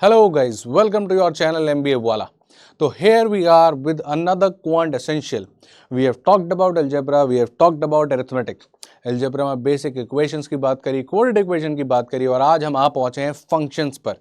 Hello guys, welcome to your channel MBA Wala. So here we are with another quant essential. We have talked about algebra, we have talked about arithmetic. Algebra में basic equations की बात करी, coordinate equation की बात करी और आज हम आ पहुंचे हैं फंक्शंस पर।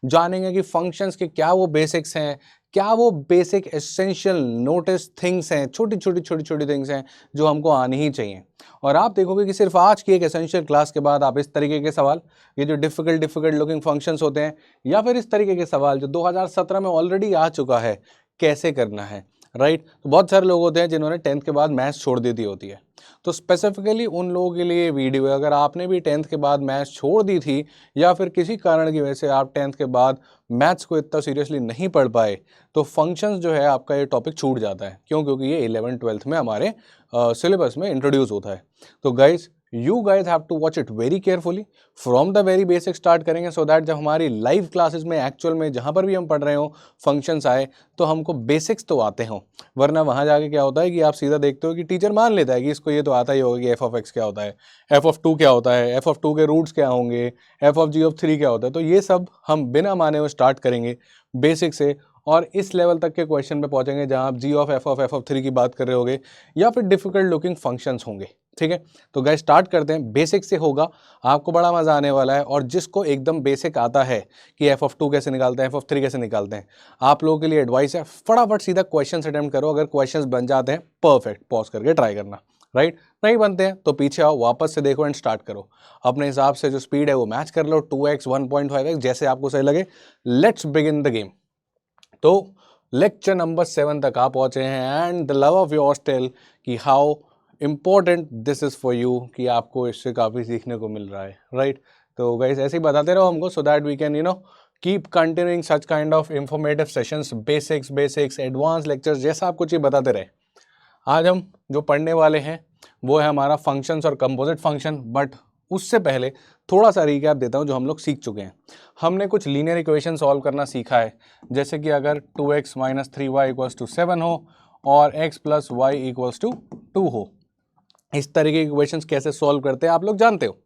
जानेंगे कि फंक्शंस के क्या वो बेसिक्स हैं, क्या वो बेसिक एसेंशियल नोटिस थिंग्स हैं, छोटी छोटी थिंग्स हैं जो हमको आनी ही चाहिए। और आप देखोगे कि सिर्फ आज की एक एसेंशियल क्लास के बाद आप इस तरीके के सवाल, ये जो डिफिकल्ट लुकिंग फंक्शंस होते हैं, या फिर इस तरीके के सवाल जो 2017 में ऑलरेडी आ चुका है, कैसे करना है, राइट। तो बहुत सारे लोग होते हैं जिन्होंने 10th के बाद मैथ्स छोड़ दी होती है, तो स्पेसिफिकली उन लोगों के लिए वीडियो है। अगर आपने भी 10th के बाद मैथ्स छोड़ दी थी या फिर किसी कारण की वजह से आप 10th के बाद मैथ्स को इतना सीरियसली नहीं पढ़ पाए, तो फंक्शंस जो है आपका ये टॉपिक छूट जाता है। क्यों? क्योंकि ये 11th-12th में हमारे सिलेबस में इंट्रोड्यूस होता है। तो guys you guys have to watch it very carefully from the very basic start करेंगे, सो दैट जब हमारी लाइव क्लासेस में एक्चुअल में जहाँ पर भी हम पढ़ रहे हो फंक्शंस आए तो हमको बेसिक्स तो आते हों। वरना वहाँ जाके क्या होता है कि आप सीधा देखते हो कि टीचर मान लेता है कि इसको ये तो आता ही होगा कि एफ ऑफ एक्स क्या होता है, एफ ऑफ टू क्या होता है, एफ ऑफ टू के रूट्स क्या होंगे, F of G of three क्या होता है। तो ये सब हम बिना माने हुए स्टार्ट करेंगे बेसिक से और इस लेवल तक के क्वेश्चन पे पहुंचेंगे जहां आप जी ऑफ एफ ऑफ थ्री की बात कर रहे होगे या फिर डिफिकल्ट लुकिंग फंक्शंस होंगे। ठीक है, तो गाइस स्टार्ट करते हैं। बेसिक से होगा, आपको बड़ा मजा आने वाला है। और जिसको एकदम बेसिक आता है कि एफ ऑफ टू कैसे निकालते हैं, एफ ऑफ थ्री कैसे निकालते हैं, आप लोगों के लिए एडवाइस है फटाफट सीधा क्वेश्चन अटेम्प्ट करो। अगर क्वेश्चन बन जाते हैं परफेक्ट, पॉज करके ट्राई करना, राइट। नहीं बनते हैं तो पीछे आओ, वापस से देखो एंड स्टार्ट करो। अपने हिसाब से जो स्पीड है वो मैच कर लो, 2x 1.5x जैसे आपको सही लगे। Let's begin the game. तो लेक्चर नंबर 7 तक आप पहुंचे हैं and the love of your tell कि how important this is for you, कि आपको इससे काफ़ी सीखने को मिल रहा है, राइट। तो गाइस ऐसे ही बताते रहो हमको, so that we can keep continuing such kind of informative sessions, basics advance lectures, जैसा आपको चाहिए बताते रहे। आज हम जो पढ़ने वाले हैं वो है हमारा फंक्शंस और कंपोजिट फंक्शन। बट उससे पहले थोड़ा सा रिकैप देता हूँ जो हम लोग सीख चुके हैं। हमने कुछ लीनियर इक्वेशन सॉल्व करना सीखा है, जैसे कि अगर 2x - 3y = 7 हो और x + y = 2 हो, इस तरह के इक्वेशंस कैसे सॉल्व करते हैं आप लोग जानते हो।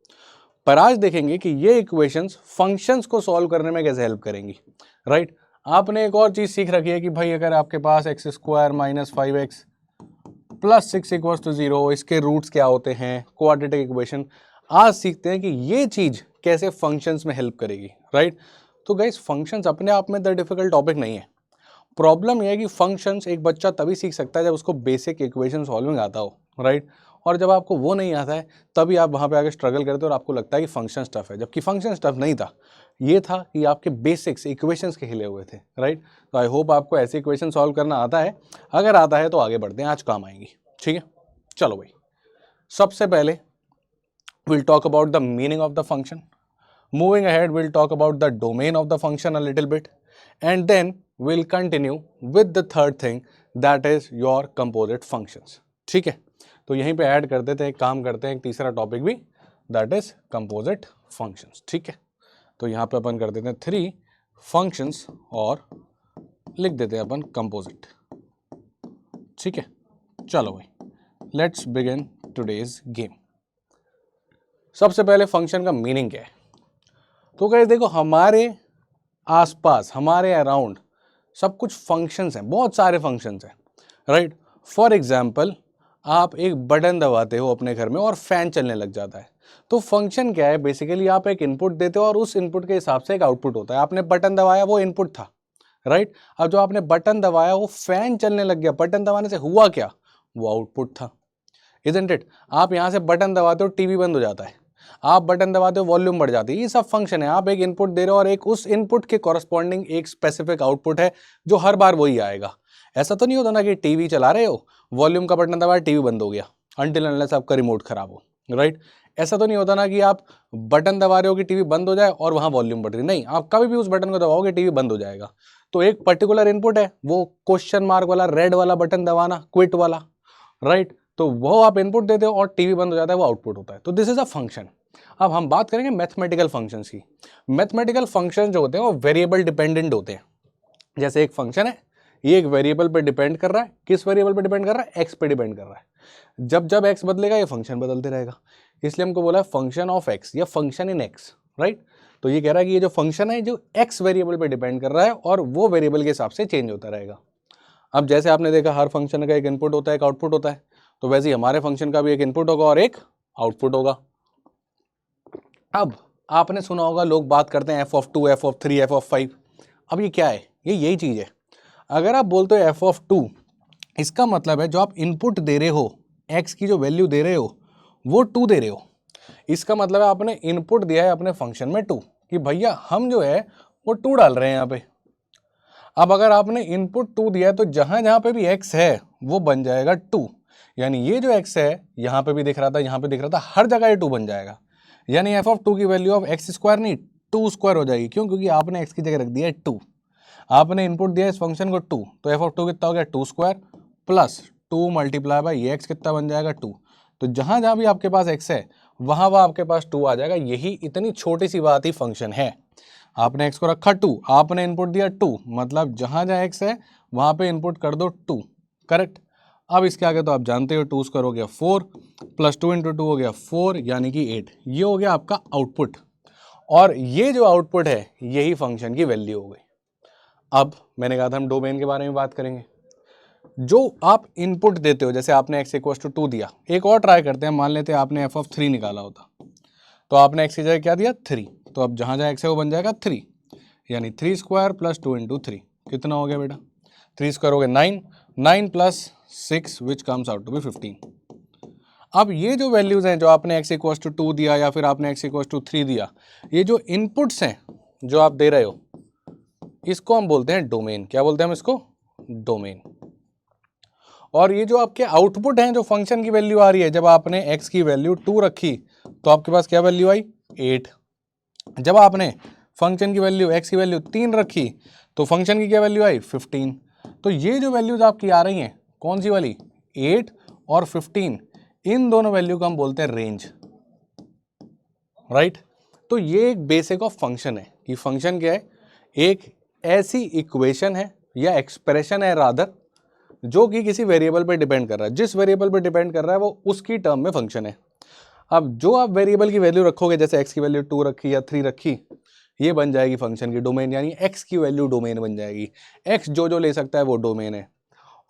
पर आज देखेंगे कि ये इक्वेशंस फंक्शंस को सॉल्व करने में कैसे हेल्प करेंगी, राइट। आपने एक और चीज़ सीख रखी है कि भाई अगर आपके पास x² - 5x + 6 = 0, इसके रूट्स क्या होते हैं, क्वाड्रेटिक इक्वेशन। आज सीखते हैं कि ये चीज़ कैसे फंक्शंस में हेल्प करेगी, राइट। तो गाइस फंक्शंस अपने आप में द डिफिकल्ट टॉपिक नहीं है। प्रॉब्लम यह है कि फंक्शंस एक बच्चा तभी सीख सकता है जब उसको बेसिक इक्वेशन सॉल्विंग आता हो, राइट। और जब आपको वो नहीं आता है तभी आप वहाँ पे आगे स्ट्रगल करते हो और आपको लगता है कि फंक्शन टफ है, जबकि फंक्शन टफ नहीं था। ये था कि आपके बेसिक्स इक्वेशंस के हिले हुए थे, राइट। तो आई होप आपको ऐसे इक्वेशन सॉल्व करना आता है। अगर आता है तो आगे बढ़ते हैं, आज काम आएंगी। ठीक है, चलो भाई। सबसे पहले we'll talk about the meaning of the function. Moving ahead, we'll talk about the domain of the function a little bit, and then we'll continue with the third thing, that is your composite functions. ठीक है, तो यहीं पे add कर देते हैं, काम करते हैं एक तीसरा टॉपिक भी, that is composite functions. ठीक है, तो यहाँ पे अपन कर देते हैं 3 functions और लिख देते हैं अपन composite. ठीक है, चलो भाई, let's begin today's game. सबसे पहले फंक्शन का मीनिंग क्या है? तो गाइस देखो, हमारे आसपास, हमारे अराउंड सब कुछ फंक्शंस हैं, बहुत सारे फंक्शंस हैं, राइट। फॉर एग्जांपल, आप एक बटन दबाते हो अपने घर में और फैन चलने लग जाता है। तो फंक्शन क्या है? बेसिकली आप एक इनपुट देते हो और उस इनपुट के हिसाब से एक आउटपुट होता है। आपने बटन दबाया, वो इनपुट था, राइट। अब जो आपने बटन दबाया वो फैन चलने लग गया, बटन दबाने से हुआ क्या? वो आउटपुट था, इजंट इट। आप यहाँ से बटन दबाते हो, टीवी बंद हो जाता है। आप बटन दबाते हो, वॉल्यूम बढ़ जाती है। ये सब फंक्शन है। आप एक इनपुट दे रहे हो और एक उस इनपुट के कॉरस्पॉन्डिंग एक स्पेसिफिक आउटपुट है जो हर बार वही आएगा। ऐसा तो नहीं होता ना कि टीवी चला रहे हो, वॉल्यूम का बटन दबाया, टीवी बंद हो गया, अनटिल अनलेस आपका रिमोट खराब हो, राइट। ऐसा तो नहीं होता ना कि आप बटन दबा रहे हो कि टीवी बंद हो जाए और वहाँ वॉल्यूम बढ़ रही, नहीं। आप कभी भी उस बटन को दबाओगे टीवी बंद हो जाएगा। तो एक पर्टिकुलर इनपुट है, वो क्वेश्चन मार्क वाला रेड वाला बटन दबाना, क्विट वाला, राइट। तो वो आप इनपुट देते हो और टीवी बंद हो जाता है, वो आउटपुट होता है। तो दिस इज अ फंक्शन। अब हम बात करेंगे मैथमेटिकल फंक्शंस की। मैथमेटिकल फंक्शन जो होते हैं वो वेरिएबल डिपेंडेंट होते हैं। जैसे एक फंक्शन है, ये एक वेरिएबल पे डिपेंड कर रहा है। किस वेरिएबल पे डिपेंड कर रहा है? एक्स पे डिपेंड कर रहा है। जब जब एक्स बदलेगा ये फंक्शन बदलते रहेगा, इसलिए हमको बोला है फंक्शन ऑफ एक्स या फंक्शन इन एक्स, राइट। तो ये कह रहा है कि ये जो फंक्शन है जो एक्स वेरिएबल पे डिपेंड कर रहा है और वो वेरिएबल के हिसाब से चेंज होता रहेगा। अब जैसे आपने देखा हर फंक्शन का एक इनपुट होता है एक आउटपुट होता है, तो वैसे ही हमारे फंक्शन का भी एक इनपुट होगा और एक आउटपुट होगा। अब आपने सुना होगा लोग बात करते हैं f(2), f(3), f(5). अब ये क्या है? ये यही चीज़ है। अगर आप बोलते हो f(2), इसका मतलब है जो आप इनपुट दे रहे हो, x की जो वैल्यू दे रहे हो वो 2 दे रहे हो। इसका मतलब है आपने इनपुट दिया है अपने फंक्शन में 2, कि भैया हम जो है वो 2 डाल रहे हैं यहाँ पे। अब अगर आपने इनपुट 2 दिया है तो जहाँ जहाँ पे भी x है वो बन जाएगा 2, यानी ये जो x है यहाँ पे भी दिख रहा था, यहाँ पे दिख रहा था, हर जगह ये 2 बन जाएगा। यानी f(2) की वैल्यू ऑफ x स्क्वायर नहीं 2 स्क्वायर हो जाएगी। क्यों? क्योंकि आपने x की जगह रख दिया है 2, आपने इनपुट दिया इस फंक्शन को 2, तो f(2) कितना हो गया 2 स्क्वायर प्लस 2 मल्टीप्लाई बाई ये x कितना बन जाएगा 2। तो जहाँ जहाँ भी आपके पास x है वहाँ वहाँ आपके पास 2 आ जाएगा। यही इतनी छोटी सी बात ही फंक्शन है। आपने x को रखा 2, आपने इनपुट दिया 2, मतलब जहाँ जहाँ x है वहाँ पे इनपुट कर दो 2, करेक्ट। अब इसके आगे तो आप जानते हो 2 स्क्वायर हो गया 4 प्लस 2 इंटू 2 हो गया 4, यानी कि 8। ये हो गया आपका आउटपुट, और ये जो आउटपुट है यही फंक्शन की वैल्यू हो गई। अब मैंने कहा था हम डोमेन के बारे में बात करेंगे। जो आप इनपुट देते हो, जैसे आपने x = 2 दिया, एक और ट्राई करते हैं, मान लेते हैं आपने f(3) निकाला होता, तो आपने x की जगह क्या दिया 3, तो अब जहाँ जहाँ x है वो बन जाएगा 3, यानी 3 स्क्वायर प्लस 2 इंटू 3 कितना हो गया बेटा? 3 स्क्वायर हो गया 9, 9 plus 6 which comes out to be 15। अब ये जो वैल्यूज हैं जो आपने x = 2 दिया या फिर आपने x = 3 दिया, ये जो इनपुट्स हैं जो आप दे रहे हो इसको हम बोलते हैं डोमेन। क्या बोलते हैं हम इसको? डोमेन। और ये जो आपके आउटपुट हैं जो फंक्शन की वैल्यू आ रही है, जब आपने x की वैल्यू 2 रखी तो आपके पास क्या वैल्यू आई 8। जब आपने फंक्शन की वैल्यू x की वैल्यू 3 रखी तो फंक्शन की क्या वैल्यू आई 15। तो ये जो वैल्यूज आपकी आ रही हैं कौन सी वाली 8 और 15, इन दोनों वैल्यू को हम बोलते हैं रेंज, राइट। तो ये एक बेसिक ऑफ फंक्शन है कि फंक्शन क्या है, एक ऐसी इक्वेशन है या एक्सप्रेशन है रादर जो कि किसी वेरिएबल पे डिपेंड कर रहा है। जिस वेरिएबल पे डिपेंड कर रहा है वो उसकी टर्म में फंक्शन है। अब जो आप वेरिएबल की वैल्यू रखोगे, जैसे x की वैल्यू 2 रखी या 3 रखी, ये बन जाएगी फंक्शन की डोमेन, यानी x की वैल्यू डोमेन बन जाएगी। x जो जो ले सकता है वो डोमेन है।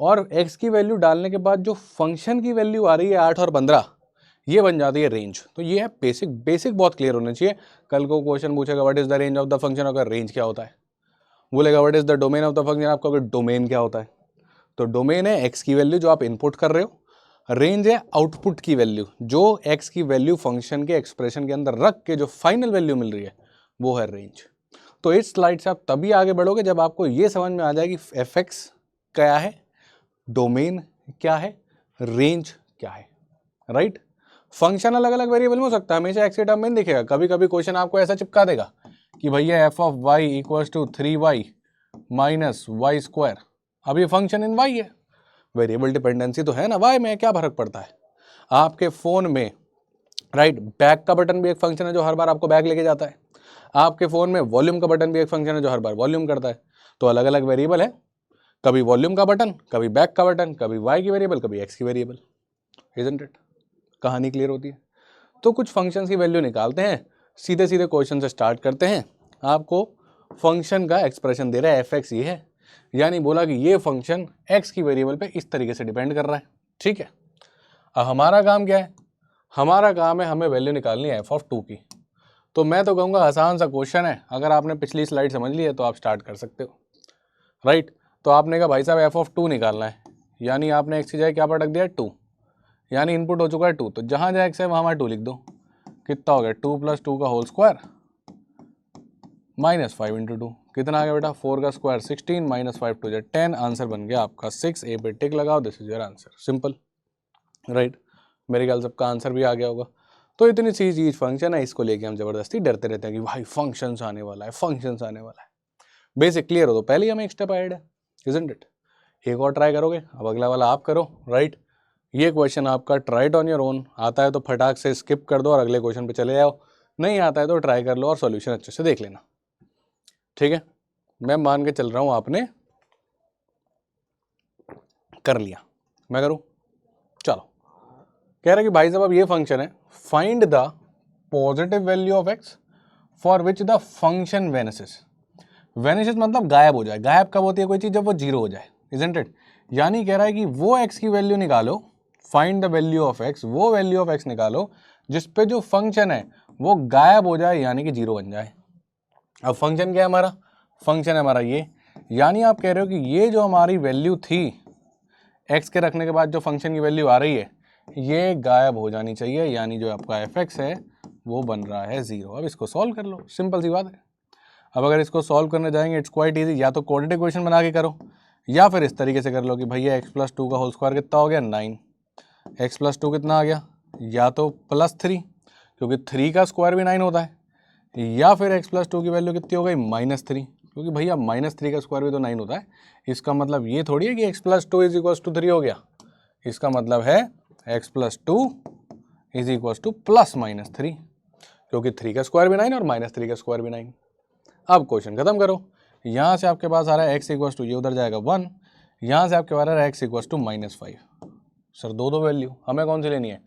और x की वैल्यू डालने के बाद जो फंक्शन की वैल्यू आ रही है 8 और 15, ये बन जाती है रेंज। तो ये है बेसिक बहुत क्लियर होना चाहिए। कल को क्वेश्चन पूछेगा what is the range of the function, अगर रेंज क्या होता है, बोलेगा what is the domain of the function, आपका डोमेन क्या होता है। तो डोमेन है x की वैल्यू जो आप इनपुट कर रहे हो, रेंज है आउटपुट की वैल्यू जो x की वैल्यू फंक्शन के एक्सप्रेशन के अंदर रख के जो फाइनल वैल्यू मिल रही है वो है रेंज। तो इस स्लाइड से आप तभी आगे बढ़ोगे जब आपको ये समझ में आ जाएगी fx क्या है, डोमेन क्या है, रेंज क्या है, राइट। फंक्शन अलग अलग वेरिएबल में हो सकता है, हमेशा x के टर्म में नहीं दिखेगा। कभी कभी क्वेश्चन आपको ऐसा चिपका देगा कि भैया f(y) = 3y minus Y square. अब ये फंक्शन इन y है, वेरिएबल डिपेंडेंसी तो है ना y में, क्या फर्क पड़ता है। आपके फोन में राइट बैक का बटन भी एक फंक्शन है जो हर बार आपको बैक लेके जाता है। आपके फोन में वॉल्यूम का बटन भी एक फंक्शन है जो हर बार वॉल्यूम करता है। तो अलग अलग वेरिएबल है, कभी वॉल्यूम का बटन, कभी बैक का बटन, कभी y की वेरिएबल, कभी x की वेरिएबल, इजंट इट। कहानी क्लियर होती है। तो कुछ फंक्शंस की वैल्यू निकालते हैं, सीधे सीधे क्वेश्चन से स्टार्ट करते हैं। आपको फंक्शन का एक्सप्रेशन दे रहा है fx, ये है, यानी बोला कि ये फंक्शन x की वेरिएबल पे इस तरीके से डिपेंड कर रहा है, ठीक है। अब हमारा काम क्या है, हमारा काम है हमें वैल्यू निकालनी है f(2) की। तो मैं तो कहूँगा आसान सा क्वेश्चन है, अगर आपने पिछली स्लाइड समझ ली है तो आप स्टार्ट कर सकते हो, राइट। तो आपने कहा भाई साहब f(2) निकालना है, यानी आपने x की जगह क्या पर रख दिया 2, यानी इनपुट हो चुका है 2, तो जहाँ जहाँ x है वहाँ 2 लिख दो। कितना हो गया 2 + 2 का होल स्क्वायर माइनस 5 × 2 कितना आ गया बेटा 4 का स्क्वायर 16 माइनस 5 2 10। आंसर बन गया आपका 6। ए पे टिक लगाओ, this is your answer, simple, right. मेरे ख्याल सबका आंसर भी आ गया होगा। तो इतनी सी चीज फंक्शन है, इसको लेके हम जबरदस्ती डरते रहते हैं कि भाई फंक्शंस आने वाला है, फंक्शंस आने वाला है। बेसिक क्लियर हो तो पहले ही हमें एक स्टेप ऐड है, इजंट इट। एक और ट्राई करोगे, अब अगला वाला आप करो, राइट। ये क्वेश्चन आपका try it on your own, आता है तो फटाक से स्किप कर दो और अगले क्वेश्चन पे चले जाओ, नहीं आता है तो ट्राई कर लो और सॉल्यूशन अच्छे से देख लेना, ठीक है। मैं मान के चल रहा हूं आपने कर लिया, मैं करूं, चलो। कह रहा है कि भाई साहब अब ये फंक्शन है, find the positive value of x for which the function vanishes. Vanishes मतलब गायब हो जाए। गायब कब होती है कोई चीज़? जब वो जीरो हो जाए, इजंट इट। यानी कह रहा है कि वो एक्स की वैल्यू निकालो, find the value of x, वो वैल्यू ऑफ एक्स निकालो जिस पे जो फंक्शन है वो गायब हो जाए, यानी कि जीरो बन जाए। अब फंक्शन क्या है हमारा? फंक्शन है हमारा ये, यानी आप कह रहे हो कि ये जो हमारी वैल्यू थी एक्स के रखने के बाद जो फंक्शन की वैल्यू आ रही है ये गायब हो जानी चाहिए, यानी जो आपका एफ एक्स है वो बन रहा है जीरो। अब इसको सॉल्व कर लो, सिंपल सी बात है। अब अगर इसको सॉल्व करने जाएंगे इट्स क्वाइट ईजी, या तो क्वाड्रेटिक इक्वेशन बना के करो या फिर इस तरीके से कर लो कि भैया एक्स प्लस टू का होल स्क्वायर कितना हो गया? 9। एक्स प्लस टू कितना आ गया? या तो +3, क्योंकि 3 का स्क्वायर भी 9 होता है, या फिर एक्स प्लस टू की वैल्यू कितनी हो गई? -3, क्योंकि भैया -3 का स्क्वायर भी तो 9 होता है। इसका मतलब ये थोड़ी है कि X plus two is equal to 3 हो गया। इसका मतलब है X plus two is equal to +-3, क्योंकि 3 का स्क्वायर भी 9 और -3 का स्क्वायर भी 9। अब क्वेश्चन खत्म करो। यहाँ से आपके पास आ रहा है एक्स इक्वल टू, ये उधर जाएगा 1, यहाँ से आपके पास आ रहा है एक्स इक्वल टू -5। सर दो वैल्यू, हमें कौन सी लेनी है?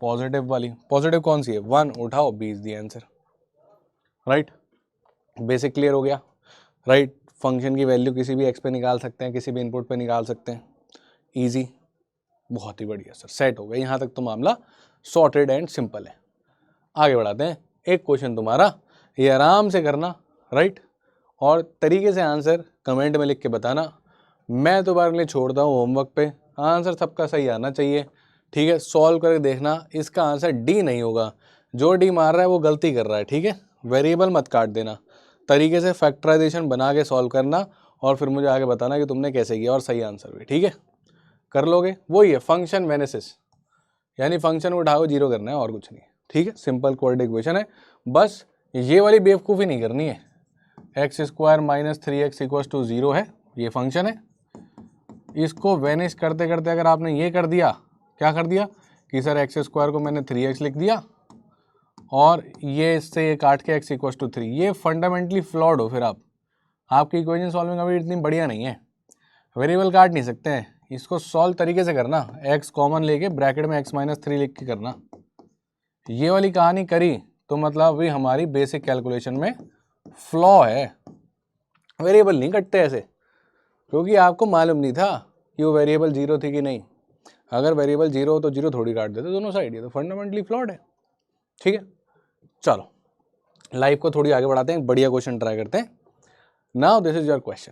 पॉजिटिव वाली। पॉजिटिव कौन सी है? 1, उठाओ 20 दिया आंसर। राइट, बेसिक क्लियर हो गया। राइट, फंक्शन की वैल्यू किसी भी एक्स पे निकाल सकते हैं, किसी भी इनपुट पे निकाल सकते हैं, इजी, बहुत ही बढ़िया सर, सेट हो गया। यहाँ तक तो मामला सॉर्टेड एंड सिंपल है। आगे बढ़ाते हैं। एक क्वेश्चन तुम्हारा, ये आराम से करना, राइट, और तरीके से आंसर कमेंट में लिख के बताना। मैं तुम्हारे लिए छोड़ता हूँ होमवर्क पे, आंसर सबका सही आना चाहिए, ठीक है। सॉल्व करके देखना, इसका आंसर डी नहीं होगा, जो डी मार रहा है वो गलती कर रहा है, ठीक है। वेरिएबल मत काट देना, तरीके से फैक्टराइजेशन बना के सॉल्व करना और फिर मुझे आगे बताना कि तुमने कैसे किया और सही आंसर भी, ठीक है। कर लोगे? वही है फंक्शन वेनिसेस, यानी फंक्शन उठाओ जीरो करना है और कुछ नहीं, ठीक है। सिंपल क्वाड्रेटिक इक्वेशन है, बस ये वाली बेवकूफ़ी नहीं करनी है। X square -3x equals to 0 है, ये फंक्शन है। इसको वेनिश करते करते अगर आपने ये कर दिया, क्या कर दिया कि सर एक्स स्क्वायर को मैंने 3x लिख दिया और ये इससे ये काट के x इक्वल्स टू 3, ये फंडामेंटली फ्लॉड हो। फिर आपकी इक्वेशन सॉल्विंग अभी इतनी बढ़िया नहीं है, वेरिएबल काट नहीं सकते हैं। इसको सॉल्व तरीके से करना, x कॉमन लेके ब्रैकेट में x-3 लिख के करना। ये वाली कहानी करी तो मतलब अभी हमारी बेसिक कैलकुलेशन में फ्लॉ है। वेरिएबल नहीं कटते ऐसे, क्योंकि आपको मालूम नहीं था कि वो वेरिएबल जीरो थी कि नहीं। अगर वेरिएबल जीरो हो तो जीरो थोड़ी काट देते दोनों साइड, ये तो फंडामेंटली फ्लॉड है, ठीक है। चलो लाइफ को थोड़ी आगे बढ़ाते हैं, बढ़िया क्वेश्चन ट्राई करते हैं। Now this is your question.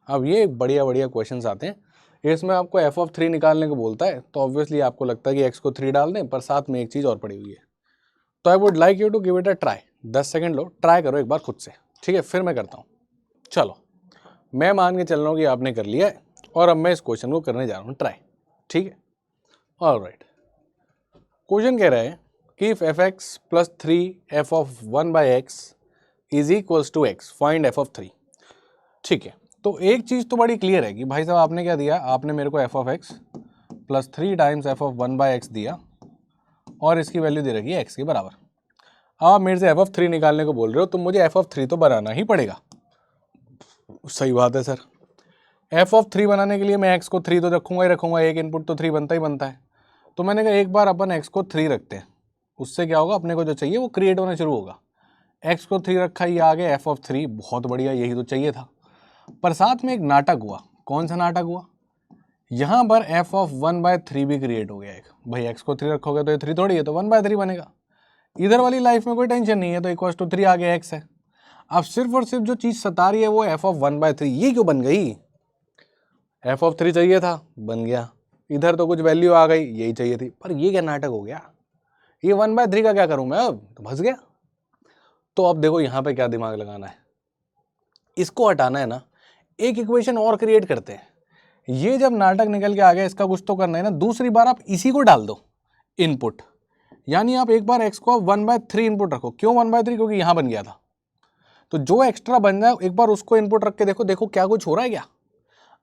अब ये बढ़िया बढ़िया क्वेश्चंस आते हैं, इसमें आपको f(3) निकालने को बोलता है, तो ऑब्वियसली आपको लगता है कि x को 3 डाल दें, पर साथ में एक चीज़ और पड़ी हुई है। तो I would like you to give it a try. 10 second लो, ट्राई करो एक बार खुद से, ठीक है, फिर मैं करता हूँ। चलो मैं मान के चल रहा हूँ कि आपने कर लिया है और अब मैं इस क्वेश्चन को करने जा रहा हूँ ट्राई, ठीक है। ऑलराइट, क्वेश्चन कह रहा है कि if f(x + 3f(1/x) is equals to x, find f(3)। ठीक है, तो एक चीज़ तो बड़ी क्लियर है कि भाई साहब आपने क्या दिया, आपने मेरे को f(x + 3 टाइम्स f(1/x) दिया और इसकी वैल्यू दे रखी है x के बराबर। अब आप मेरे से f(3) निकालने को बोल रहे हो, तो मुझे f(3) तो बनाना ही पड़ेगा। सही बात है सर, f(3) बनाने के लिए मैं x को 3 तो रखूंगा ही रखूंगा, एक इनपुट तो 3 बनता ही बनता है। तो मैंने कहा एक बार अपन x को 3 रखते हैं, उससे क्या होगा, अपने को जो चाहिए वो क्रिएट होना शुरू होगा। x को 3 रखा, ये आ गया f(3), बहुत बढ़िया, यही तो चाहिए था। पर साथ में एक नाटक हुआ। कौन सा नाटक हुआ? यहाँ पर f(1/3) भी क्रिएट हो गया एक। भाई x को 3 रखोगे तो ये 3 थोड़ी है, तो 1/3 बनेगा। इधर वाली लाइफ में कोई टेंशन नहीं है, तो इक्वल्स टू 3 आ गया x है। अब सिर्फ और सिर्फ जो चीज़ सता रही है वो f(1/3), ये क्यों बन गई? f(3) चाहिए था, बन गया। इधर तो कुछ वैल्यू आ गई, यही चाहिए थी, पर ये क्या नाटक हो गया? ये 1/3 का क्या करूं मैं? अब तो फंस गया। तो अब देखो यहाँ पे क्या दिमाग लगाना है, इसको हटाना है ना, एक इक्वेशन और क्रिएट करते हैं। ये जब नाटक निकल के आ गया, इसका कुछ तो करना है ना, दूसरी बार आप इसी को डाल दो इनपुट, यानी आप एक बार x को 1/3 इनपुट रखो। क्यों 1/3? क्योंकि यहाँ बन गया था, तो जो एक्स्ट्रा बन जाए एक बार उसको इनपुट रख के देखो, देखो क्या कुछ हो रहा है क्या।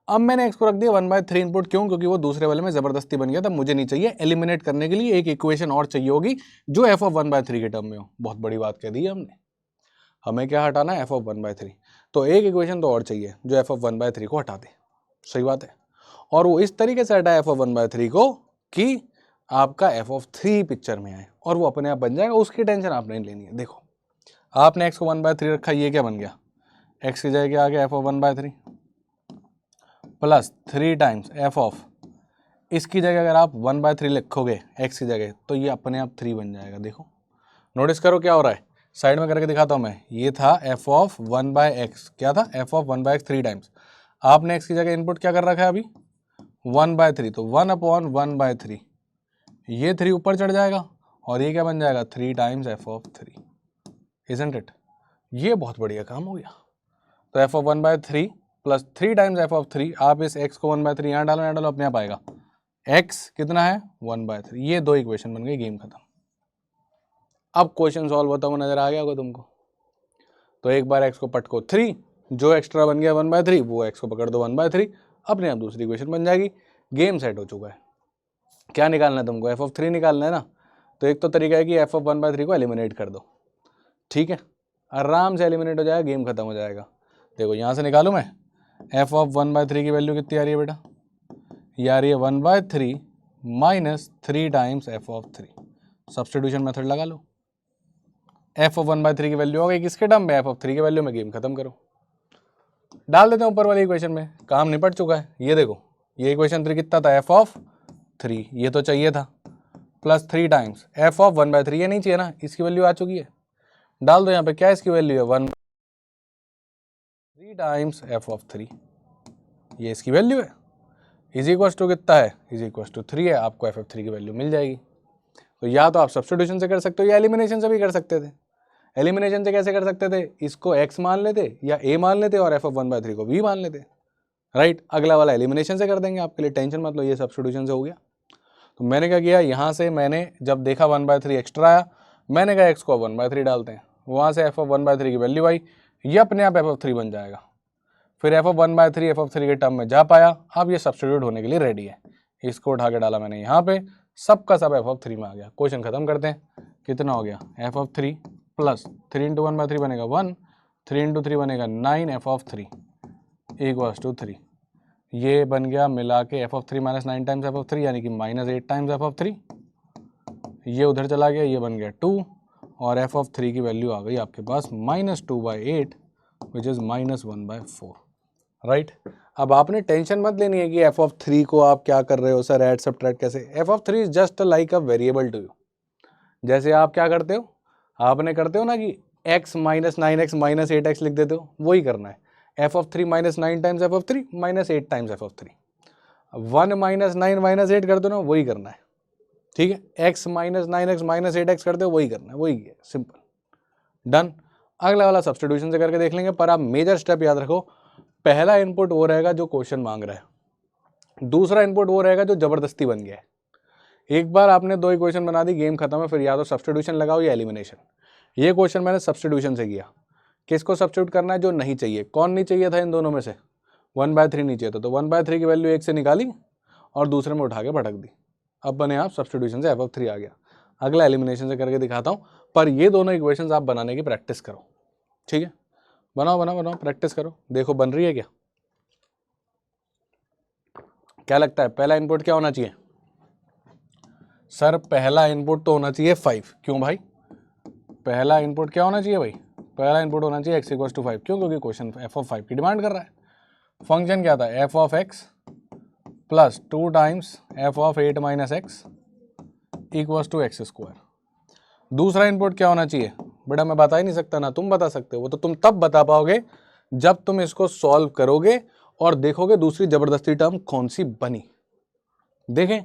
अब मैंने x को रख दिया 1/3 इनपुट, क्यों? क्योंकि वो दूसरे वाले में जबरदस्ती बन गया था, मुझे नहीं चाहिए। एलिमिनेट करने के लिए एक इक्वेशन और चाहिए होगी जो f(1/3) के टर्म में हो। बहुत बड़ी बात कह दी है हमने, हमें क्या हटाना है? f(1/3), तो एक इक्वेशन तो और चाहिए जो f(1/3) को हटा दे। सही बात है, और वो इस तरीके से हटाए f(1/3) को कि आपका f(3) पिक्चर में आए और वो अपने आप बन जाएगा, उसकी टेंशन आपने नहीं लेनी है। देखो आपने x को 1/3 रखा, ये क्या बन गया, x की जगह क्या आ गया F of 1/3 plus 3 times F of, इसकी जगह अगर आप 1/3 लिखोगे x की जगह तो ये अपने आप 3 बन जाएगा। देखो नोटिस करो क्या हो रहा है, साइड में करके दिखाता हूँ मैं। ये था एफ ऑफ 1/x, क्या था एफ ऑफ 1/x 3 टाइम्स, आपने x की जगह इनपुट क्या कर रखा है अभी 1/3, तो 1/1/3, ये 3 ऊपर चढ़ जाएगा और ये क्या बन जाएगा 3 times F of 3, isn't it. ये बहुत बढ़िया काम हो गया। तो F of 1/3 plus 3 times F of 3, आप इस x को 1/3 यहाँ डालो अपने आप आएगा, x कितना है 1/3। ये दो इक्वेशन बन गई, गेम खत्म। अब क्वेश्चन सॉल्व होता हुआ नजर आ गया होगा तुमको। तो एक बार x को पटको 3, जो एक्स्ट्रा बन गया 1/3 वो x को पकड़ दो 1/3, अपने आप दूसरी इक्वेशन बन जाएगी। गेम सेट हो चुका है। क्या निकालना है तुमको, एफ ऑफ 3 निकालना है ना। तो एक तो तरीका है कि एफ ऑफ 1/3 को एलिमिनेट कर दो, ठीक है, आराम से एलिमिनेट हो जाएगा, गेम खत्म हो जाएगा। देखो यहाँ से निकालूँ मैं, एफ ऑफ 1/3 की वैल्यू कितनी आ रही है बेटा, ये आ रही है 1/3 minus 3 times F of 3। Substitution method लगा लो, एफ ऑफ 1/3 की वैल्यू हो गई किसके टर्म में, एफ ऑफ 3 की वैल्यू में, गेम खत्म करो। डाल देते हैं ऊपर वाली इक्वेशन में, काम निपट चुका है। ये देखो ये इक्वेशन 3 कितना था, एफ ऑफ 3, ये तो चाहिए था, प्लस 3 टाइम्स एफ ऑफ 1/3, ये नहीं चाहिए ना, इसकी वैल्यू आ चुकी है। डाल दो यहाँ पे, क्या इसकी वैल्यू है 3 टाइम्स एफ ऑफ 3, ये इसकी वैल्यू है। इज इक्वल टू कितना है, इज इक्वल टू 3 है, आपको एफ ऑफ 3 की वैल्यू मिल जाएगी। तो या तो आप सब्स्टिट्यूशन से कर सकते हो या एलिमिनेशन से भी कर सकते थे। एलिमिनेशन से कैसे कर सकते थे, इसको x मान लेते या a मान लेते और एफ ऑफ 1/3 को b मान लेते, राइट। अगला वाला एलिमिनेशन से कर देंगे, आपके लिए टेंशन मत लो, ये सब्स्टिट्यूशन से हो गया। तो मैंने क्या किया, यहाँ से मैंने जब देखा 1/3 एक्स्ट्रा आया, मैंने कहा x को 1/3 डालते हैं, वहाँ से एफ ऑफ 1/3 की वैल्यू आई, ये अपने आप एफ ऑफ 3 बन जाएगा। फिर एफ ऑफ 1/3 एफ ऑफ 3 के टर्म में जा पाया, अब ये सब्स्टिट्यूट होने के लिए रेडी है। इसको उठा के डाला मैंने यहाँ पे, सबका सब एफ ऑफ 3 में आ गया। क्वेश्चन खत्म करते हैं, कितना हो गया एफ ऑफ 3 प्लस 3 इंटू 1/3 बनेगा 1, 3 इंटू 3 बनेगा 9 एफ ऑफ 3 इक्वल्स टू 3। ये बन गया मिला के F of 3 minus 9 times F of 3 यानी कि माइनस 8 टाइम्स एफ ऑफ 3। ये उधर चला गया, ये बन गया 2 और एफ ऑफ 3 की वैल्यू आ गई आपके पास -2/8 विच इज़ -1/4, राइट। अब आपने टेंशन मत लेनी है कि एफ ऑफ 3 को आप क्या कर रहे हो सर, ऐड सब्ट्रैक्ट कैसे। F of 3 is just like a variable to you. जैसे आप क्या करते हो, आपने करते हो ना कि x minus 9x minus 8x लिख देते हो, वही करना है। F of 3 minus 9 times F of 3 minus 8 times F of 3, 1 minus 9 minus 8 कर दो ना, वही करना है, ठीक है। x minus 9x minus 8x करते हो, वही करना है, वही है, सिंपल, डन। अगला वाला सब्स्टिट्यूशन से करके देख लेंगे, पर आप मेजर स्टेप याद रखो, पहला इनपुट वो रहेगा जो क्वेश्चन मांग रहा है, दूसरा इनपुट वो रहेगा जो जबरदस्ती बन गया है। एक बार आपने दो इक्वेशन बना दी, गेम खत्म है, फिर या तो सब्स्टिट्यूशन लगाओ या एलिमिनेशन। ये क्वेश्चन मैंने सब्स्टिट्यूशन से किया। किसको सब्स्टिट्यूट करना है, जो नहीं चाहिए। कौन नहीं चाहिए था इन दोनों में से, 1/3 नहीं चाहिए था, तो 1/3 की वैल्यू एक से निकाली और दूसरे में उठा के भटक दी। अब बने आप सब्स्टिट्यूशन से एफ ऑफ 3 आ गया। अगला एलिमिनेशन से करके दिखाता हूँ, पर ये दोनों इक्वेशंस आप बनाने की प्रैक्टिस करो, ठीक है। बनाओ बनाओ बनाओ, प्रैक्टिस करो, देखो बन रही है क्या। क्या लगता है पहला इनपुट क्या होना चाहिए सर, पहला इनपुट तो होना चाहिए 5। क्यों भाई, पहला इनपुट क्या होना चाहिए भाई, पहला इनपुट होना चाहिए x इक्वल्स टू 5। क्यों, क्योंकि क्वेश्चन एफ ऑफ 5 की डिमांड कर रहा है। फंक्शन क्या था, F of x plus 2 times F of 8 minus X equals to X square. दूसरा इनपुट क्या होना चाहिए बेटा, मैं बता ही नहीं सकता ना, तुम बता सकते हो। वो तो तुम तब बता पाओगे जब तुम इसको सॉल्व करोगे और देखोगे दूसरी जबरदस्ती टर्म कौन सी बनी। देखें,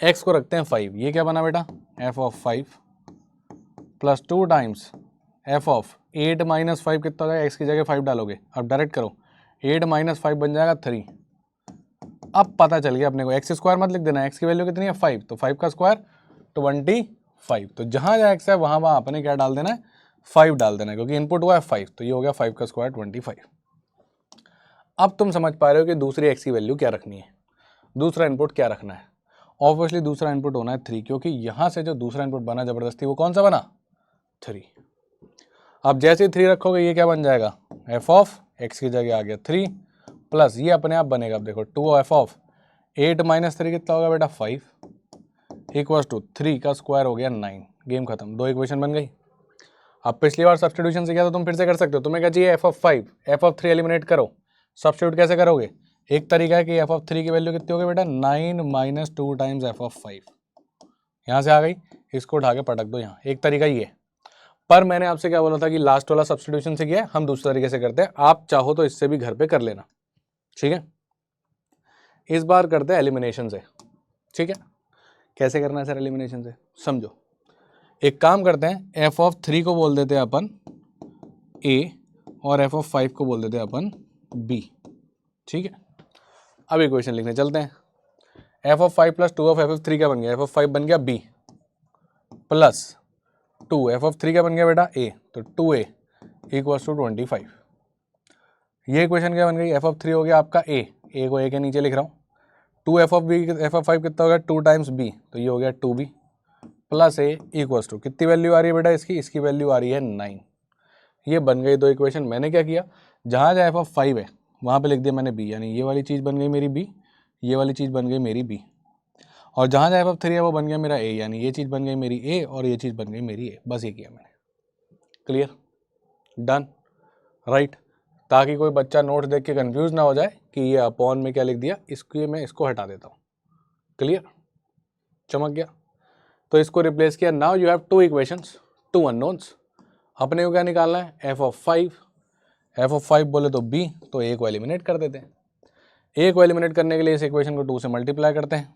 x को रखते हैं 5, ये क्या बना बेटा, F of 5 plus 2 times F of 8 minus 5 कितना हो जाएगा, x की जगह 5 डालोगे, अब डायरेक्ट करो, 8 माइनस 5 बन जाएगा 3। अब पता चल गया अपने को, एक्स स्क्वायर मत लिख देना, x की वैल्यू कितनी है 5, तो 5 का स्क्वायर 25। तो जहाँ जहाँ x है वहाँ वहाँ अपने क्या डाल देना है, 5 डाल देना है, क्योंकि इनपुट हुआ है 5, तो ये हो गया 5 का स्क्वायर 25। अब तुम समझ पा रहे हो कि दूसरी x की वैल्यू क्या रखनी है, दूसरा इनपुट क्या रखना है। ऑब्वियसली दूसरा इनपुट होना है 3, क्योंकि यहाँ से जो दूसरा इनपुट बना जबरदस्ती, वो कौन सा बना, 3। अब जैसे ही 3 रखोगे ये क्या बन जाएगा, एफ ऑफ x की जगह आ गया 3 प्लस ये अपने आप बनेगा, अब देखो 2 एफ ऑफ 8 माइनस 3 कितना होगा बेटा 5 इक्वल्स टू 3 का स्क्वायर हो गया 9। गेम खत्म, दो इक्वेशन बन गई। अब पिछली बार सब्स्टिट्यूशन से किया तो तुम फिर से कर सकते हो। तुम्हें क्या चाहिए, f(5), f(3) एलिमिनेट करो। सब्स्टिट्यूट कैसे करोगे, एक तरीका है कि f(3) की वैल्यू कितनी होगी बेटा, 9 - 2 टाइम्स f(5), यहाँ से आ गई, इसको उठा के पटक दो यहाँ, एक तरीका ये है। पर मैंने आपसे क्या बोला था कि लास्ट वाला सब्स्टिट्यूशन से किया है, हम दूसरे तरीके से करते हैं, आप चाहो तो इससे भी घर पे कर लेना, ठीक है। इस बार करते हैं एलिमिनेशन से, ठीक है। कैसे करना है सर एलिमिनेशन से, समझो। एक काम करते हैं, f(3) को बोल देते हैं अपन a और f(5) को बोल देते हैं अपन b, ठीक है। अब इक्वेशन लिखने चलते हैं। f(5) + 2 of f(3) क्या बन गया, f(5) बन गया b प्लस 2 f(3) क्या बन गया बेटा a, तो 2a = 25। ये इक्वेशन क्या बन गई, f(3) हो गया आपका a को a के नीचे लिख रहा हूँ, 2 f(5) कितना हो गया 2 टाइम्स b, तो ये हो गया 2b प्लस a = कितनी वैल्यू आ रही है बेटा इसकी वैल्यू आ रही है 9। ये बन गई दो इक्वेशन। मैंने क्या किया, जहाँ जहाँ f(5) है वहाँ पे लिख दिया मैंने b, यानी ये वाली चीज़ बन गई मेरी b, ये वाली चीज़ बन गई मेरी b, और जहाँ जहाँ f(3) है वो बन गया मेरा a, यानी ये चीज़ बन गई मेरी a और ये चीज़ बन गई मेरी a। बस ये किया मैंने, क्लियर, डन, राइट। ताकि कोई बच्चा नोट देख के कंफ्यूज ना हो जाए कि ये अपॉन में क्या लिख दिया, इसको मैं इसको हटा देता हूँ, क्लियर, चमक गया। तो इसको रिप्लेस किया। Now you have 2 equations, 2 unknowns. अपने को क्या निकालना है, f(5) बोले तो b, तो a को एलिमिनेट कर देते हैं। a को एलिमिनेट करने के लिए इस इक्वेशन को 2 से मल्टीप्लाई करते हैं,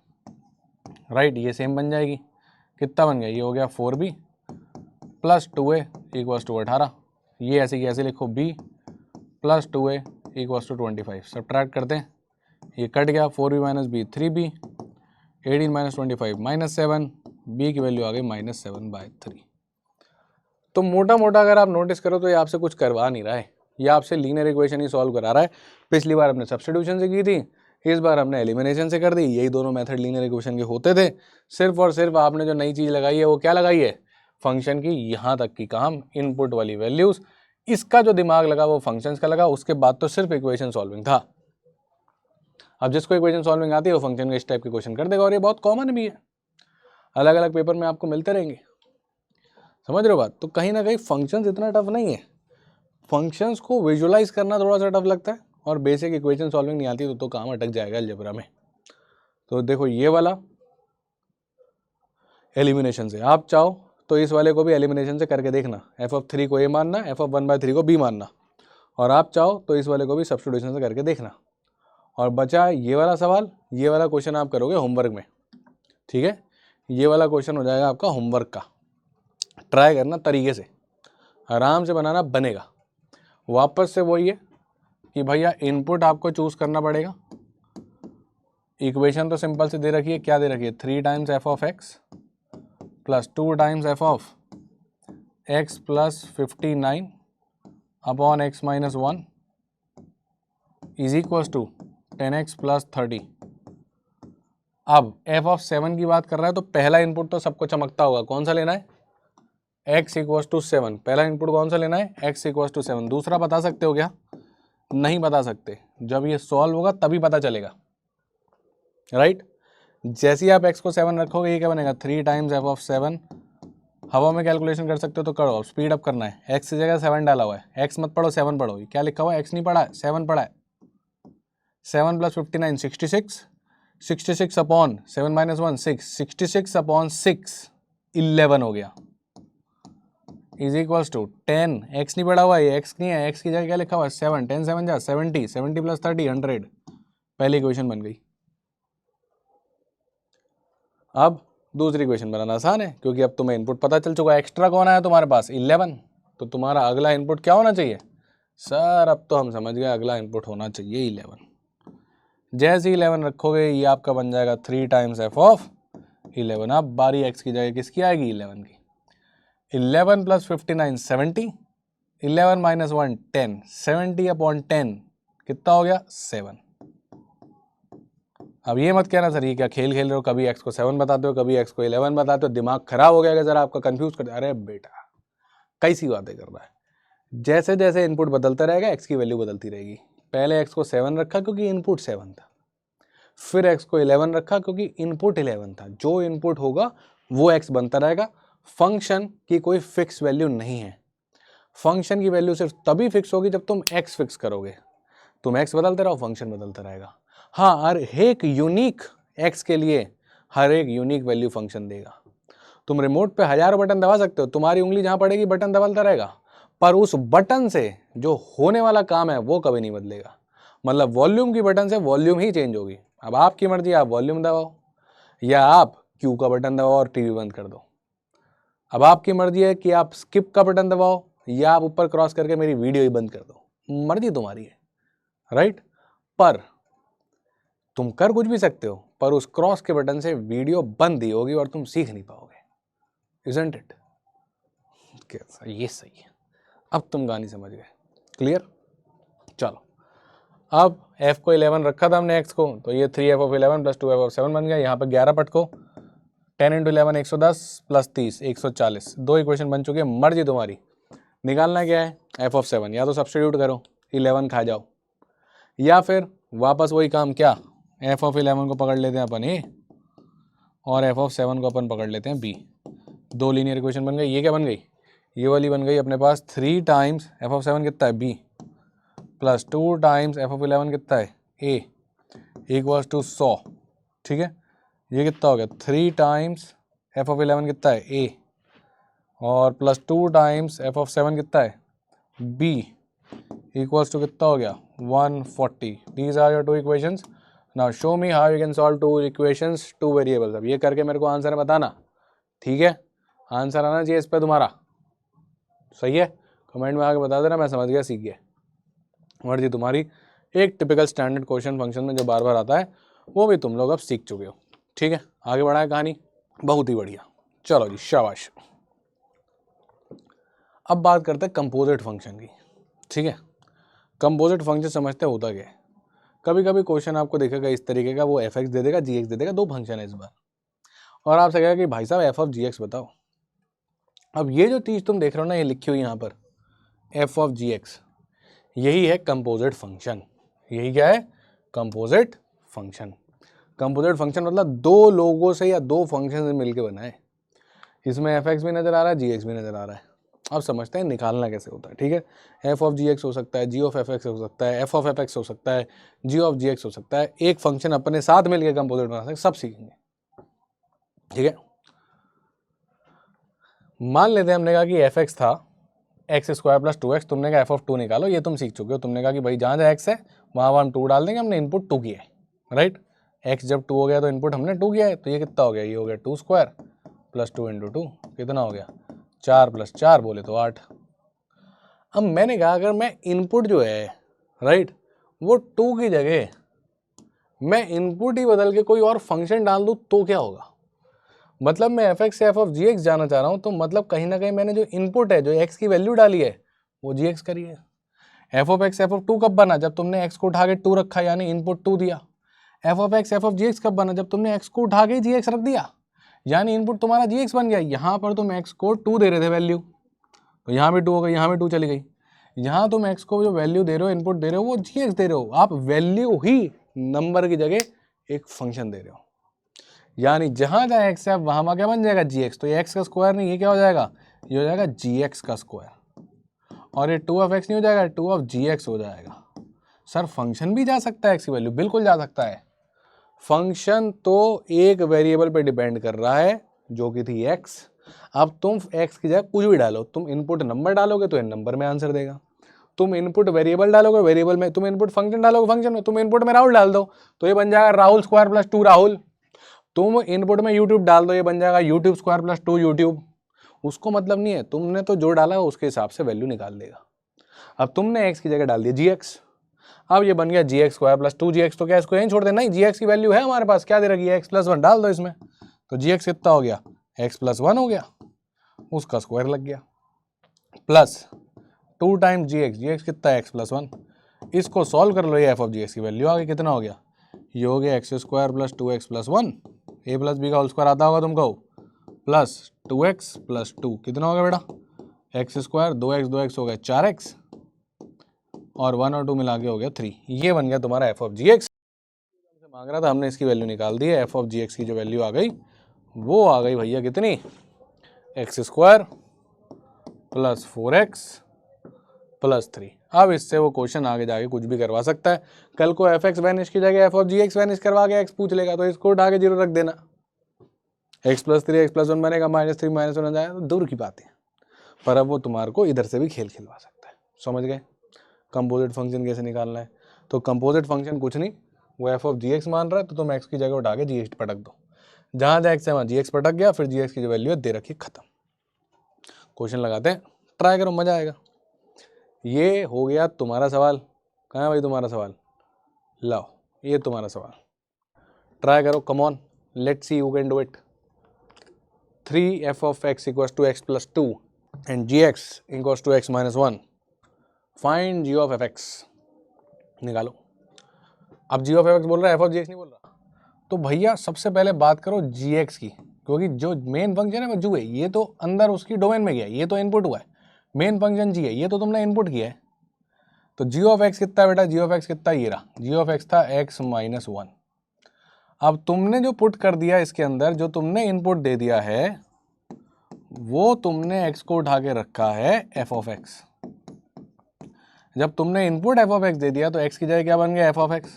राइट, ये सेम बन जाएगी। कितना बन गया, ये हो गया 4b प्लस 2a = 18। ये ऐसे की ऐसे लिखो, b प्लस 2a = 25। सब्ट्रैक्ट करते हैं, ये कट गया, 4b - b 3b, 18 - 25 -7, b की वैल्यू आ गई -7/3। तो मोटा मोटा अगर आप नोटिस करो तो ये आपसे कुछ करवा नहीं रहा है, ये आपसे लीनियर इक्वेशन ही सॉल्व करा रहा है। पिछली बार हमने सब्स्टिट्यूशन से की थी, इस बार हमने एलिमिनेशन से कर दी। यही दोनों मेथड लीनियर इक्वेशन के होते थे। सिर्फ और सिर्फ आपने जो नई चीज़ लगाई है वो क्या लगाई है, फंक्शन की यहाँ तक की काम, इनपुट वाली वैल्यूज़। इसका जो दिमाग लगा वो फंक्शंस का लगा, उसके बाद तो सिर्फ इक्वेशन सॉल्विंग था। अब जिसको इक्वेशन सॉल्विंग आती है वो फंक्शन के इस टाइप के क्वेश्चन कर देगा, और ये बहुत कॉमन भी है, अलग अलग पेपर में आपको मिलते रहेंगे, समझ रहे हो बात। तो कहीं ना कहीं फंक्शंस इतना टफ नहीं है, फंक्शंस को विजुअलाइज करना थोड़ा सा टफ लगता है, और बेसिक इक्वेशन सॉल्विंग नहीं आती तो काम अटक जाएगा अलजेब्रा में। तो देखो ये वाला एलिमिनेशन से, आप चाहो तो इस वाले को भी एलिमिनेशन से करके देखना, f(3) को a मानना, f(1/3) को b मानना, और आप चाहो तो इस वाले को भी सब्स्टिट्यूशन से करके देखना। और बचा ये वाला सवाल, ये वाला क्वेश्चन आप करोगे होमवर्क में, ठीक है। ये वाला क्वेश्चन हो जाएगा आपका होमवर्क का, ट्राई करना तरीके से, आराम से बनाना, बनेगा। वापस से वही है कि भैया इनपुट आपको चूज करना पड़ेगा। इक्वेशन तो सिंपल से दे रखी है, क्या दे रखी है, 3 times f(x) plus 2 times f(x) plus 59 upon x - 1 is equal to 10x plus 30। अब f(7) की बात कर रहा है तो पहला इनपुट तो सबको चमकता होगा, कौन सा लेना है, x = 7। पहला इनपुट कौन सा लेना है, x = 7। दूसरा बता सकते हो क्या, नहीं बता सकते, जब ये सॉल्व होगा तभी पता चलेगा, राइट। जैसे ही आप x को 7 रखोगे ये क्या बनेगा, 3 टाइम्स f(7). हवा में कैलकुलेशन कर सकते हो तो करो, स्पीड अप करना है, x की जगह 7 डाला हुआ है, x मत पढ़ो 7 पढ़ो, क्या लिखा हुआ है, x नहीं पढ़ा है 7 पढ़ा है। 7 + 59 66, 66 अपॉन 7 - 1 6, 66 अपॉन 6 11 हो गया, इज इक्वल्स टू 10। x नहीं पढ़ा हुआ है, x नहीं है, x की जगह क्या लिखा हुआ है 7, 10 7 जा 70, 70 प्लस 30 100। पहली इक्वेशन बन गई। अब दूसरी इक्वेशन बनाना आसान है, क्योंकि अब तुम्हें इनपुट पता चल चुका है। एक्स्ट्रा कौन आया तुम्हारे पास, 11। तो तुम्हारा अगला इनपुट क्या होना चाहिए सर, अब तो हम समझ गए, अगला इनपुट होना चाहिए 11। जैसे 11 रखोगे ये आपका बन जाएगा 3 टाइम्स f(11). अब बारी x की जगह किसकी आएगी, 11 की। 11 प्लस 59 70, 11 - 1 10, 70 अपॉन 10 कितना हो गया 7। अब ये मत कहना सर ये क्या खेल खेल रहे हो, कभी x को 7 बताते हो, कभी x को 11 बताते हो, दिमाग खराब हो गया जरा आपका, कंफ्यूज कर। अरे बेटा कैसी बातें कर रहा है, जैसे जैसे इनपुट बदलता रहेगा x की वैल्यू बदलती रहेगी। पहले x को 7 रखा क्योंकि इनपुट 7 था, फिर x को 11 रखा क्योंकि इनपुट 11 था। जो इनपुट होगा वो x बनता रहेगा, फंक्शन की कोई फिक्स वैल्यू नहीं है, फंक्शन की वैल्यू सिर्फ तभी फिक्स होगी जब तुम x फिक्स करोगे। तुम x बदलते रहो, फंक्शन बदलता रहेगा। हाँ, हर एक यूनिक x के लिए हर एक यूनिक वैल्यू फंक्शन देगा। तुम रिमोट पे हजारों बटन दबा सकते हो, तुम्हारी उंगली जहां पड़ेगी बटन दबाता रहेगा, पर उस बटन से जो होने वाला काम है वो कभी नहीं बदलेगा। मतलब वॉल्यूम की बटन से वॉल्यूम ही चेंज होगी। अब आपकी मर्जी, आप वॉल्यूम दबाओ या आप क्यू का बटन दबाओ और टीवी बंद कर दो। अब आपकी मर्जी है कि आप स्किप का बटन दबाओ या आप ऊपर क्रॉस करके मेरी वीडियो ही बंद कर दो, मर्जी तुम्हारी है, राइट। पर तुम कर कुछ भी सकते हो, पर उस क्रॉस के बटन से वीडियो बंद ही होगी और तुम सीख नहीं पाओगे। Isn't it? कैसा, ये सही है। अब तुम कहानी समझ गए, क्लियर। चलो, अब f को 11 रखा था हमने x को, तो ये 3f of 11 plus 2f of 7 बन गया। यहाँ पे 11 पटको, 10 इंटू 11 110 प्लस 30 140। दो इक्वेशन बन चुकी है, मर्जी तुम्हारी। निकालना क्या है, f ऑफ 7, या तो सब्स्टिट्यूट करो 11 खा जाओ, या फिर वापस वही काम, क्या f ऑफ 11 को पकड़ लेते हैं अपन a और f ऑफ 7 को अपन पकड़ लेते हैं b। दो लीनियर इक्वेशन बन गई। ये क्या बन गई, ये वाली बन गई अपने पास 3 टाइम्स f ऑफ 7 कितना है b plus 2 times f of 11 कितना है a इक्वल्स टू 100। ठीक है, ये कितना हो गया 3 टाइम्स f ऑफ 11 कितना है a और प्लस 2 टाइम्स f ऑफ 7 कितना है b इक्वल्स टू कितना हो गया 140। These are your two equations. Now show me how you can solve two equations two variables. अब ये करके मेरे को आंसर बताना, ठीक है। आंसर आना चाहिए इस पे तुम्हारा, सही है। कमेंट में आके बता देना मैं समझ गया, सीख गया, मर्जी तुम्हारी। एक टिपिकल स्टैंडर्ड क्वेश्चन फंक्शन में जो बार बार आता है वो भी तुम लोग अब सीख चुके हो, ठीक है। आगे बढ़ाए कहानी, बहुत ही बढ़िया। चलो जी, शाबाश। अब बात करते हैं कंपोजिट फंक्शन की, ठीक है। कंपोजिट फंक्शन समझते होता क्या है। कभी कभी क्वेश्चन आपको देखेगा इस तरीके का, वो एफ एक्स दे देगा, जी एक्स दे देगा, दो फंक्शन है इस बार, और आपसे कहेगा कि भाई साहब एफ ऑफ जी एक्स बताओ। अब ये जो चीज़ तुम देख रहे हो ना, ये लिखी हुई यहाँ पर एफ ऑफ जी एक्स, यही है कंपोजिट फंक्शन। यही क्या है, कंपोजिट फंक्शन। कंपोजिट फंक्शन मतलब दो लोगों से या दो फंक्शन से मिलकर बना है। इसमें एफ एक्स भी नजर आ रहा है, जी एक्स भी नजर आ रहा है। अब समझते हैं निकालना कैसे होता है, ठीक है। एफ ऑफ जी एक्स हो सकता है, जी ऑफ एफ एक्स हो सकता है, एफ ऑफ एफ एक्स हो सकता है, जी ऑफ जी एक्स हो सकता है। एक फंक्शन अपने साथ मिलकर कंपोजिट बना सकते, सब सीखेंगे, ठीक है। मान लेते हैं हमने कहा कि एफ एक्स था एक्स स्क्वायर प्लस 2x, तुमने कहा एफ ऑफ 2 निकालो, ये तुम सीख चुके हो। तुमने कहा कि भाई जहाँ जहाँ एक्स है वहाँ हम 2 डाल देंगे, हमने इनपुट 2 किया है, राइट। एक्स जब 2 हो गया तो इनपुट हमने 2 किया है, तो ये कितना हो गया, ये हो गया 2 स्क्वायर प्लस 2 इंटू 2, कितना हो गया 4 प्लस 4 बोले तो 8। अब मैंने कहा अगर मैं इनपुट जो है, राइट, वो 2 की जगह मैं इनपुट ही बदल के कोई और फंक्शन डाल दूँ तो क्या होगा। मतलब मैं एफ एक्स से एफ ऑफ जी एक्स जाना चाह रहा हूँ, तो मतलब कहीं ना कहीं मैंने जो इनपुट है, जो एक्स की वैल्यू डाली है, वो जी एक्स करी है। F of X F of 2 कब बना, जब तुमने एक्स को उठा के 2 रखा, यानी इनपुट 2 दिया। F of X F of G X कब बना, जब तुमने एक्स को उठा के जी एक्स रख दिया, यानी इनपुट तुम्हारा जी एक्स बन गया। यहाँ पर तुम एक्स को 2 दे रहे थे वैल्यू, तो यहाँ भी 2 हो गई, यहाँ भी 2 चली गई। यहाँ तुम एक्स को जो वैल्यू दे रहे हो, इनपुट दे रहे हो, वो जी एक्स दे रहे हो। आप वैल्यू ही नंबर की जगह एक फंक्शन दे रहे हो, यानी जहां जहां एक्स है वहां क्या बन जाएगा, जी एक्स। तो ये एक्स का स्क्वायर नहीं, ये क्या हो जाएगा, ये हो जाएगा जी एक्स का स्क्वायर। और ये 2 ऑफ एक्स नहीं हो जाएगा, 2 ऑफ जी एक्स हो जाएगा। सर फंक्शन भी जा सकता है एक्स की वैल्यू, बिल्कुल जा सकता है। फंक्शन तो एक वेरिएबल पे डिपेंड कर रहा है जो कि थी एक्स। अब तुम एक्स की जगह कुछ भी डालो, तुम इनपुट नंबर डालोगे तो नंबर में आंसर देगा, तुम इनपुट वेरिएबल डालोगे वेरिएबल में, तुम इनपुट फंक्शन डालोगे फंक्शन में, तुम इनपुट में राहुल डाल दो तो ये बन जाएगा राहुल स्क्वायर प्लस 2 राहुल। तुम इनपुट में यूट्यूब डाल दो, ये बन जाएगा यूट्यूब स्क्वायर प्लस 2 यूट्यूब। उसको मतलब नहीं है, तुमने तो जो डाला उसके हिसाब से वैल्यू निकाल देगा। अब तुमने एक्स की जगह डाल दिया जी एक्स, अब ये बन गया जी एक्स स्क्वायर प्लस 2 जी एक्स। तो क्या इसको यहीं छोड़ देना, नहीं, जी एक्स की वैल्यू है हमारे पास, क्या दे रखी है, एक्स प्लस 1 डाल दो इसमें, तो जी एक्स कितना हो गया, एक्स प्लस 1 हो गया, उसका स्क्वायर लग गया, प्लस 2 टाइम्स जी एक्स कितना है, एक्स प्लस 1। इसको सॉल्व कर लो, ये एफ ऑफ जी एक्स की वैल्यू आ गई, कितना हो गया, ये हो गया x square plus 2x plus 1, ए प्लस बी का होल स्क्वायर आता होगा तुमको, प्लस 2x प्लस 2 कितना हो गया बेटा, एक्स स्क्वायर 2x हो गया 4x, और 1 और 2 मिला के हो गया 3। ये बन गया तुम्हारा एफ ऑफ जी एक्स। मांग रहा था, हमने इसकी वैल्यू निकाल दी है। एफ ऑफ जी एक्स की जो वैल्यू आ गई वो आ गई भैया कितनी, एक्स स्क्वायर प्लस 4x +3। अब इससे वो क्वेश्चन आगे जाके कुछ भी करवा सकता है। कल को एफ एक्स वैनिश की जगह F of G X vanish करवा के एक्स पूछ लेगा तो इसको उठा के 0 रख देना, x+3 x+1 बनेगा, -3 -1 आ जाएगा, तो दूर की बात है। पर अब वो तुम्हारे को इधर से भी खेल खिलवा सकता है। समझ गए कंपोजिट फंक्शन कैसे निकालना है? तो कंपोजिट फंक्शन कुछ नहीं, वो एफ ऑफ जी एक्स मान रहा है तो तुम एक्स की जगह उठा के जी एक्स पटक दो, जहाँ जहाँ एक्स है वहाँ जी एक्स पटक गया, फिर जी एक्स की जो वैल्यू है दे रखी, खत्म। क्वेश्चन लगाते हैं, ट्राई करो, मजा आएगा। ये हो गया तुम्हारा सवाल। कहाँ है भाई तुम्हारा सवाल? लाओ, ये तुम्हारा सवाल, ट्राई करो, come on, let's see you can do it. 3f of x equals to x plus 2 and gx equals to x minus 1. Find g of fx. निकालो। अब g of fx बोल रहा है, f of gx नहीं बोल रहा। तो भैया सबसे पहले बात करो gx की, क्योंकि जो मेन फंक्शन है वो जो है, ये तो अंदर उसकी डोमेन में गया, ये तो इनपुट हुआ है। मेन फंक्शन g है, ये तो तुमने इनपुट किया है। तो g of x कितना बेटा? g of x कितना? ये रहा, g of x था x minus 1। अब तुमने जो पुट कर दिया इसके अंदर, जो तुमने इनपुट दे दिया है, वो तुमने x को उठा के रखा है f of x। जब तुमने इनपुट f of x दे दिया तो x की जगह क्या बन गया? f of x।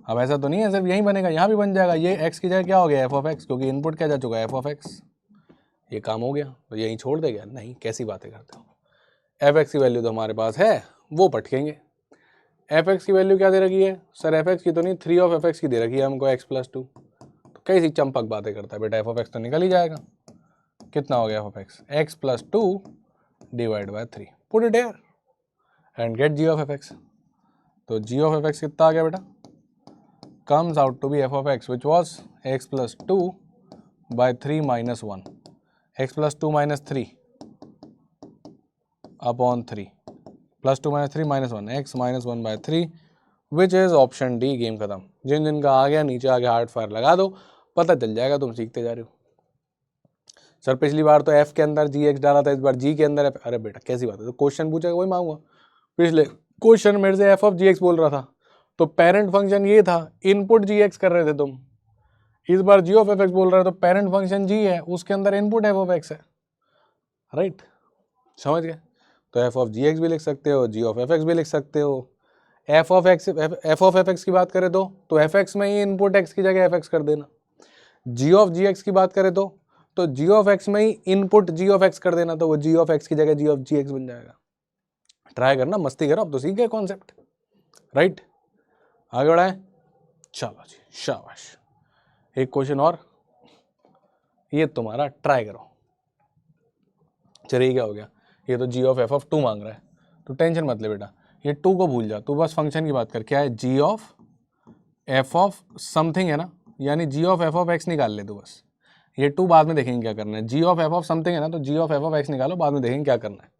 अब ऐसा तो नहीं है सिर्फ यहीं बनेगा, यहाँ भी बन जाएगा। ये x की जगह क्या हो गया? f of x, क्योंकि इनपुट क्या जा चुका है? f of x। ये काम हो गया, तो यहीं छोड़ देगा? नहीं, कैसी बातें करते हो। f x की वैल्यू तो हमारे पास है, वो पटकेंगे। f x की वैल्यू क्या दे रखी है सर? f x की तो नहीं, 3 of f x की दे रखी है हमको, x plus 2। तो कैसी चंपक बातें करता है बेटा, f of x तो निकल ही जाएगा। कितना हो गया f of x? x plus 2 divide by 3। Put it here and get g of f x। तो g of f x कितना आ गया बेटा? comes out to be f of x which was x plus 2 by 3 minus 1, x plus 2 minus 3 upon 3 plus 2 minus 3 minus 1, x minus 1 by 3 which is option D। Game खत्म। जिन जिनका आ गया नीचे आगे hard fire लगा दो, पता चल जाएगा तुम सीखते जा रहे हो। सर पिछली बार तो f के अंदर जी एक्स डाला था, इस बार g के अंदर f। अरे बेटा कैसी बात है, तो क्वेश्चन पूछेगा वही मांगूंगा। पिछले क्वेश्चन मेरे से f ऑफ जी एक्स बोल रहा था, तो पेरेंट फंक्शन ये था, इनपुट जी एक्स कर रहे थे तुम। इस बार g ऑफ एफ एक्स बोल रहे हो, तो पेरेंट फंक्शन g है, उसके अंदर इनपुट f ऑफ x है, राइट? समझ गए? तो f ऑफ जी एक्स भी लिख सकते हो, g ऑफ एफ एक्स भी लिख सकते हो। f ऑफ एफ एक्स की बात करें तो f x में ही इनपुट x की जगह f x कर देना। g ऑफ जी एक्स की बात करें तो g ऑफ x में ही इनपुट g ऑफ x कर देना, तो वो g ऑफ x की जगह g ऑफ जी एक्स बन जाएगा। ट्राई करना, मस्ती करो, अब तो सीख गए कॉन्सेप्ट, राइट? आगे बढ़ाएं, चलो जी, शाबाश। एक क्वेश्चन और, ये तुम्हारा, ट्राई करो। चलिए क्या हो गया, ये तो g ऑफ f ऑफ 2 मांग रहा है, तो टेंशन मत ले बेटा, ये 2 को भूल जा, तू बस फंक्शन की बात कर। क्या है? g of f of something है ना, यानी g of f of x निकाल ले तू बस। ये 2 बाद में देखेंगे क्या करना है। g of f of something है ना, तो g of f of x निकालो, बाद में देखेंगे क्या करना है।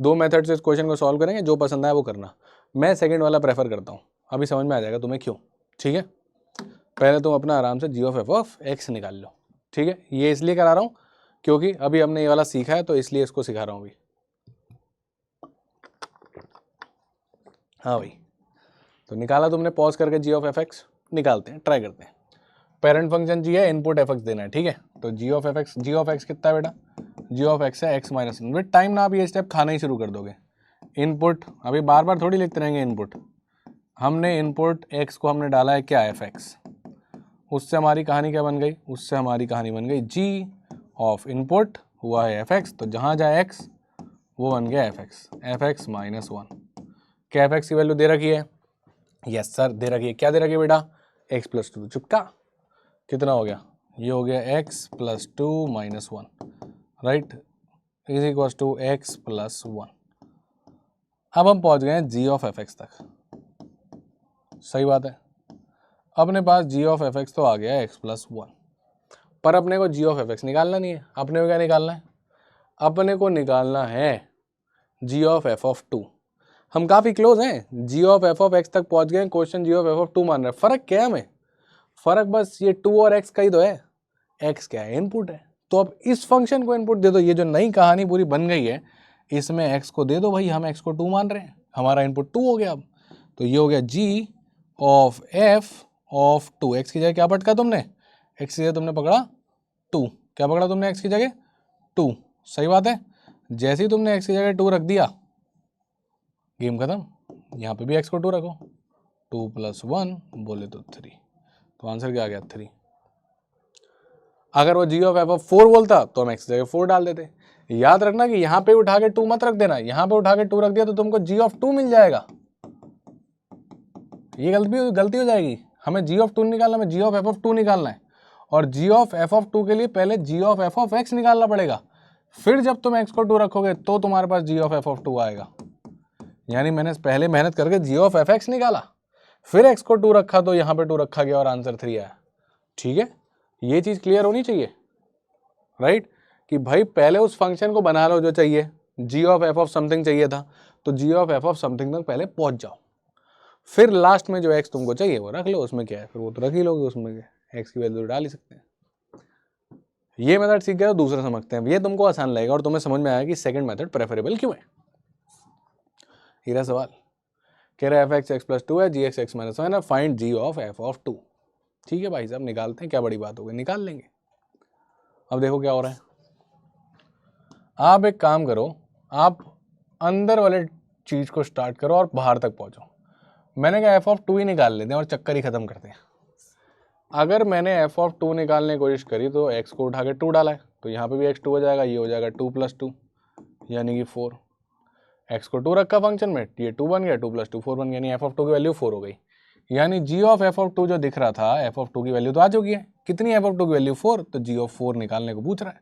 2 मेथड से इस क्वेश्चन को सॉल्व करेंगे, जो पसंद आए वो करना। मैं सेकंड वाला प्रेफर करता हूँ, अभी समझ में आ जाएगा तुम्हें क्यों, ठीक है? पहले तुम अपना आराम से g of f of x निकाल लो, ठीक है? ये इसलिए करा रहा हूँ क्योंकि अभी हमने ये वाला सीखा है, तो इसलिए इसको सिखा रहा हूँ अभी। हाँ भाई, तो निकाला तुमने पॉज करके g ऑफ एफ एक्स, निकालते हैं, ट्राई करते हैं। पेरेंट फंक्शन g है, इनपुट एफ एक्स देना है, ठीक है? तो g ऑफ एक्स कितना है बेटा? g ऑफ एक्स है x माइनस 1। विद टाइम ना आप ये स्टेप खाना ही शुरू कर दोगे। इनपुट अभी बार बार थोड़ी लिखते रहेंगे इनपुट, हमने इनपुट x को हमने डाला है क्या? F x. उससे हमारी कहानी क्या बन गई? उससे हमारी कहानी बन गई g ऑफ इनपुट हुआ है एफ एक्स, तो जहाँ जाए x वो बन गया एफ एक्स माइनस 1। क्या एफ एक्स की वैल्यू दे रखी है? यस सर दे रखी है। क्या दे रखी है बेटा? x plus 2। चुपका, कितना हो गया? ये हो गया x plus 2 minus 1, right, is equal to x plus 1। अब हम पहुंच गए हैं g ऑफ एफ एक्स तक, सही बात है। अपने पास g ऑफ एफ एक्स तो आ गया x प्लस 1, पर अपने को g ऑफ एफ एक्स निकालना नहीं है। अपने को क्या निकालना है? अपने को निकालना है g ऑफ एफ ऑफ 2। हम काफ़ी क्लोज हैं, g of F of x तक पहुंच गए, question g of F of 2 मान रहा है। फ़र्क क्या है हमें? फ़र्क बस ये 2 और x का ही तो है। x क्या है? इनपुट है। तो अब इस फंक्शन को इनपुट दे दो, ये जो नई कहानी पूरी बन गई है, इसमें x को दे दो भाई, हम x को 2 मान रहे हैं, हमारा इनपुट 2 हो गया। अब तो ये हो गया g of f of 2। x की जगह क्या पटका तुमने? x की जगह तुमने पकड़ा 2। क्या पकड़ा तुमने x की जगह? 2। सही बात है। जैसे ही तुमने x की जगह 2 रख दिया, गेम खत्म। यहाँ पे भी x को 2 रखो, 2 + 1 बोले तो 3, तो आंसर क्या आ गया 3। अगर वो g ऑफ f(4) बोलता तो हम x की जगह 4 डाल देते। याद रखना कि यहाँ पे उठा के 2 मत रख देना, यहाँ पे उठा के 2 रख दिया तो तुमको g ऑफ 2 मिल जाएगा, ये गलती हो जाएगी। हमें g ऑफ 2 निकालना, हमें g ऑफ f(2) निकालना है, और g ऑफ f(2) के लिए पहले g ऑफ f(x) निकालना पड़ेगा, फिर जब तुम x को 2 रखोगे तो तुम्हारे पास g ऑफ f(2) आएगा। यानी मैंने पहले मेहनत करके g ऑफ f(x) निकाला, फिर x को 2 रखा तो यहाँ पे 2 रखा गया और आंसर 3 आया। ठीक है, ये चीज क्लियर होनी चाहिए, राइट? कि भाई पहले उस फंक्शन को बना लो जो चाहिए, g of f of something चाहिए था, तो g of f of something तक पहले पहुंच जाओ, फिर लास्ट में जो x तुमको चाहिए वो रख लो, उसमें क्या है, फिर वो तो रख ही लोगे, उसमें x की वैल्यू डाल ही सकते हैं। ये मेथड सीख गए तो दूसरा समझते हैं, ये तुमको आसान लगेगा और तुम्हें समझ में आएगा कि सेकंड मेथड प्रेफरेबल क्यों है। ये सवाल कह रहा है f(x)+2 है, g(x) x-1 है, फाइंड g ऑफ f(2). ठीक है भाई साहब, निकालते हैं, क्या बड़ी बात होगी, निकाल लेंगे। अब देखो क्या हो रहा है, आप एक काम करो, आप अंदर वाले चीज को स्टार्ट करो और बाहर तक पहुंचो। मैंने कहा f(2) ही निकाल लेते हैं और चक्कर ही खत्म करते हैं। अगर मैंने f(2) निकालने की कोशिश करी तो x को उठा के 2 डाला है, तो यहाँ पे भी x 2 हो जाएगा, ये हो जाएगा 2 + 2 यानी कि 4। x को 2 रखा फंक्शन में, ये 2 बन गया, 2 + 2 4 बन गया, यानी f(2) की वैल्यू 4 हो गई। यानी g ऑफ f(2) जो दिख रहा था, f(2) की वैल्यू तो आ चुकी है। कितनी f(2) की वैल्यू 4, तो g ऑफ 4 निकालने को पूछ रहा है।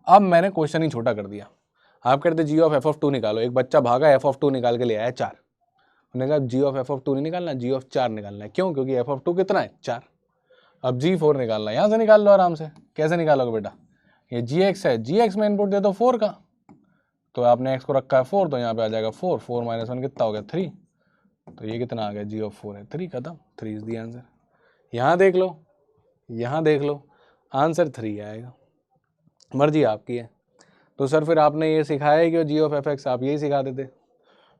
अब मैंने क्वेश्चन ही छोटा कर दिया, आप कहते g ऑफ f(2) निकालो, एक बच्चा भागा f(2) निकाल के ले आया 4, उन्होंने कहा g ऑफ f(2) नहीं निकालना, g ऑफ 4 निकालना है। क्यों? क्योंकि f(2) कितना है 4। अब g4 निकालना है, यहाँ से निकाल लो आराम से। कैसे निकालोगे बेटा, ये gx है, gx में इनपुट दे दो 4 का, तो आपने x को रखा है 4, तो यहाँ पे आ जाएगा 4, 4 - 1 कितना हो गया 3, तो ये कितना आ गया g ऑफ 4 है 3, खत्म, 3 इज द आंसर। यहाँ देख लो, यहाँ देख लो, आंसर 3 आएगा। मर्जी आपकी है। तो सर फिर आपने ये सिखाया है कि g ऑफ f(x), आप यही सिखा देते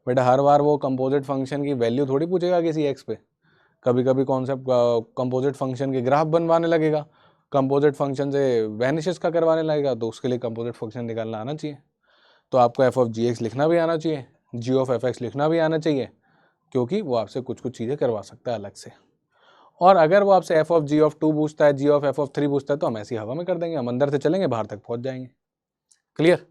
बेटा। हर बार वो कंपोजिट फंक्शन की वैल्यू थोड़ी पूछेगा किसी x पे, कभी कभी कॉन्सेप्ट कंपोजिट फंक्शन के ग्राफ बनवाने लगेगा, कंपोजिट फंक्शन से वैनिशेस का करवाने लगेगा, तो उसके लिए कंपोजिट फंक्शन निकालना आना चाहिए। तो आपको f ऑफ gx लिखना भी आना चाहिए, g ऑफ fx लिखना भी आना चाहिए, क्योंकि वो आपसे कुछ कुछ चीज़ें करवा सकता है अलग से। और अगर वो आपसे f ऑफ g ऑफ 2 पूछता है, g ऑफ f ऑफ 3 पूछता है, तो हम ऐसी हवा में कर देंगे, हम अंदर से चलेंगे, बाहर तक पहुंच जाएंगे। क्लियर?